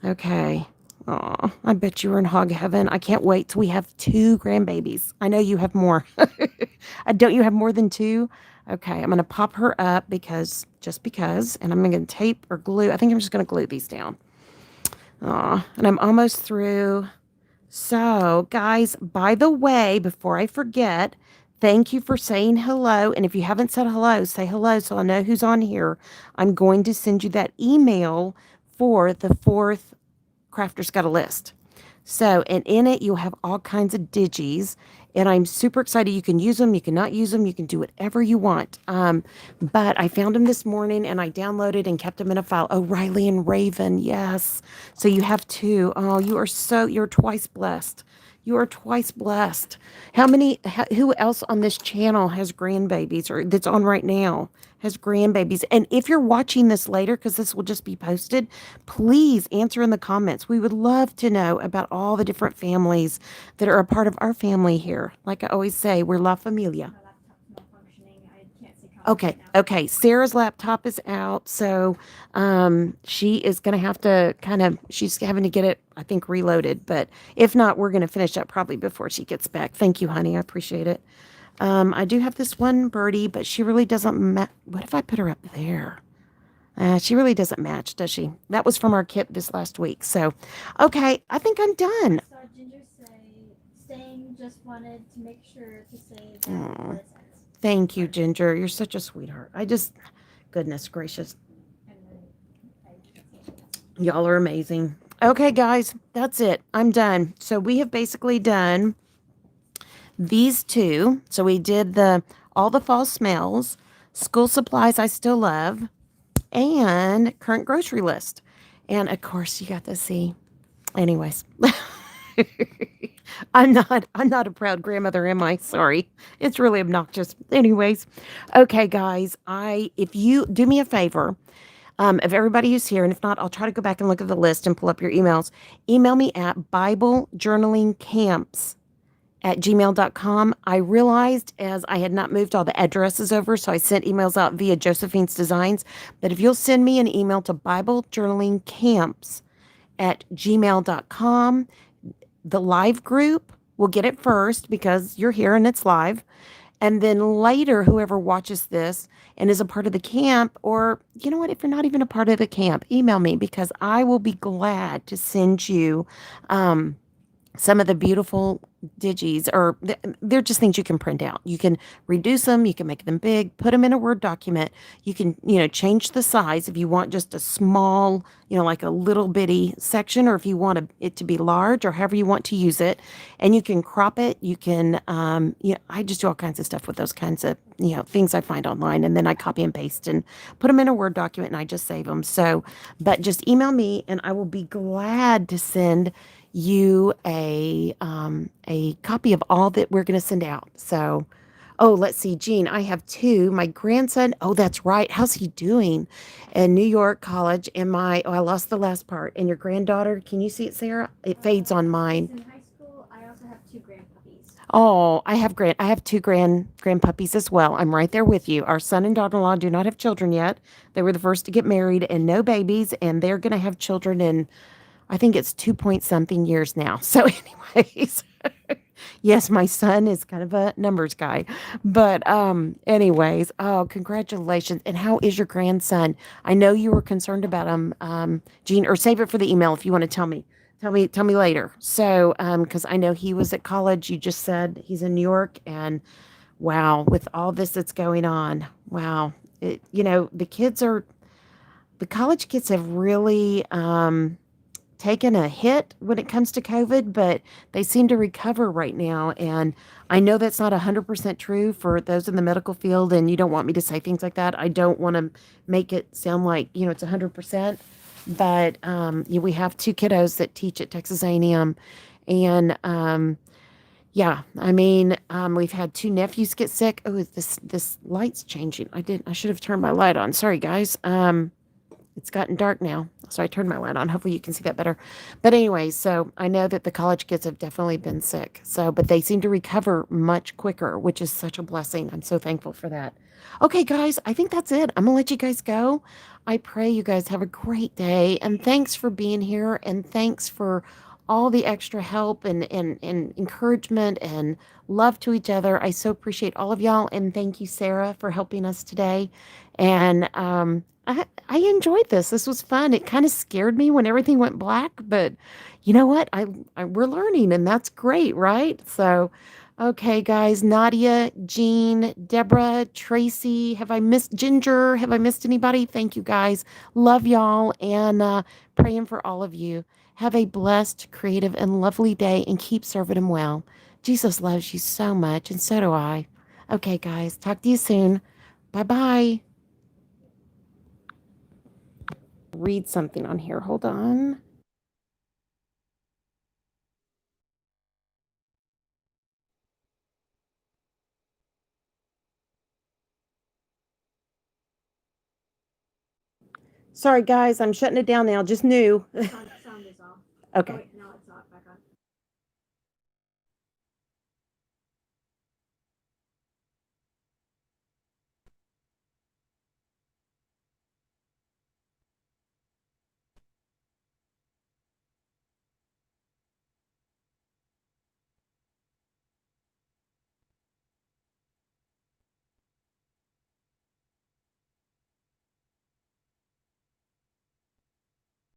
Okay. Oh, I bet you were in hog heaven. I can't wait till we have 2 grandbabies. I know you have more. Don't you have more than 2? Okay, I'm going to pop her up just because, and I'm going to tape or glue. I think I'm just going to glue these down. And I'm almost through. So, guys, by the way, before I forget, thank you for saying hello. And if you haven't said hello, say hello so I know who's on here. I'm going to send you that email for the 4th Crafter's Got a List. So, and in it, you'll have all kinds of digis. And I'm super excited. You can use them. You cannot use them. You can do whatever you want. But I found them this morning and I downloaded and kept them in a file. Oh, Riley and Raven. Yes. So you have 2. Oh, you're twice blessed. You are twice blessed. Who else on this channel has grandbabies or that's on right now has grandbabies? And if you're watching this later, because this will just be posted, please answer in the comments. We would love to know about all the different families that are a part of our family here. Like I always say, we're La Familia. My laptop's malfunctioning. I Okay, okay. Sarah's laptop is out, so she is going to have to she's having to get it, I think, reloaded. But if not, we're going to finish up probably before she gets back. Thank you, honey. I appreciate it. I do have this one birdie, but she really doesn't. What if I put her up there? She really doesn't match, does she? That was from our kit this last week. So, okay, I think I'm I done. saw Ginger say, staying, just wanted to make sure to say that before Aw, it ends. thank you, Ginger. You're such a sweetheart. Goodness gracious. And then I said yes. Y'all are amazing. Okay, guys, that's it. I'm done. So we have basically done these two. So we did the all the fall smells, school supplies I still love, and current grocery list. And of course, you got to see. Anyways, I'm not a proud grandmother, am I? Sorry. It's really obnoxious. Anyways, okay, guys, I if you do me a favor, of everybody who's here. And if not, I'll try to go back and look at the list and pull up your emails. Email me at BibleJournalingCamps@gmail.com. I realized as I had not moved all the addresses over, so I sent emails out via Josephine's Designs. But if you'll send me an email to BibleJournalingCamps@gmail.com, the live group will get it first because you're here and it's live. And then later, whoever watches this and is a part of the camp, or you know what, if you're not even a part of the camp, email me because I will be glad to send you um, some of the beautiful digis, or they're just things you can print out. You can reduce them, you can make them big, put them in a Word document. You can, change the size if you want just a small, like a little bitty section, or if you want it to be large, or however you want to use it. And you can crop it. You can, I just do all kinds of stuff with those kinds of, things I find online. And then I copy and paste and put them in a Word document and I just save them. So, but just email me and I will be glad to send you a copy of all that we're going to send out. So, oh, let's see, Jean, I have two. My grandson, oh, that's right. How's he doing in New York College? And I lost the last part. And your granddaughter, can you see it, Sarah? It fades on mine. She's in high school. I also have two grandpuppies. Oh, I have two grandpuppies as well. I'm right there with you. Our son and daughter-in-law do not have children yet. They were the first to get married and no babies, and they're going to have children in I think it's 2 point something years now. So, anyways, yes, my son is kind of a numbers guy. But, anyways, oh, congratulations. And how is your grandson? I know you were concerned about him, Jean, or save it for the email if you want to tell me. Tell me later. So, because I know he was at college. You just said he's in New York, and wow, with all this that's going on, wow, the college kids have really, taken a hit when it comes to COVID, but they seem to recover right now. And I know that's not 100% true for those in the medical field, and you don't want me to say things like that. I don't want to make it sound like, it's 100%. But we have two kiddos that teach at Texas A&M. And yeah, I mean, we've had two nephews get sick. Oh, this light's changing. I should have turned my light on. Sorry, guys. It's gotten dark now, so I turned my light on. Hopefully you can see that better. But anyway, so I know that the college kids have definitely been sick. So, but they seem to recover much quicker, which is such a blessing. I'm so thankful for that. Okay, guys, I think that's it. I'm gonna let you guys go. I pray you guys have a great day, and thanks for being here, and thanks for all the extra help and encouragement and love to each other. I so appreciate all of y'all, and thank you, Sarah, for helping us today. And I enjoyed this. This was fun. It kind of scared me when everything went black, but you know what? We're learning, and that's great, right? So, okay, guys. Nadia, Jean, Deborah, Tracy. Have I missed Ginger? Have I missed anybody? Thank you, guys. Love y'all, and praying for all of you. Have a blessed, creative, and lovely day, and keep serving Him well. Jesus loves you so much, and so do I. Okay, guys. Talk to you soon. Bye bye. Read something on here. Hold on. Sorry, guys. I'm shutting it down now. Just new. Sound is off. Okay.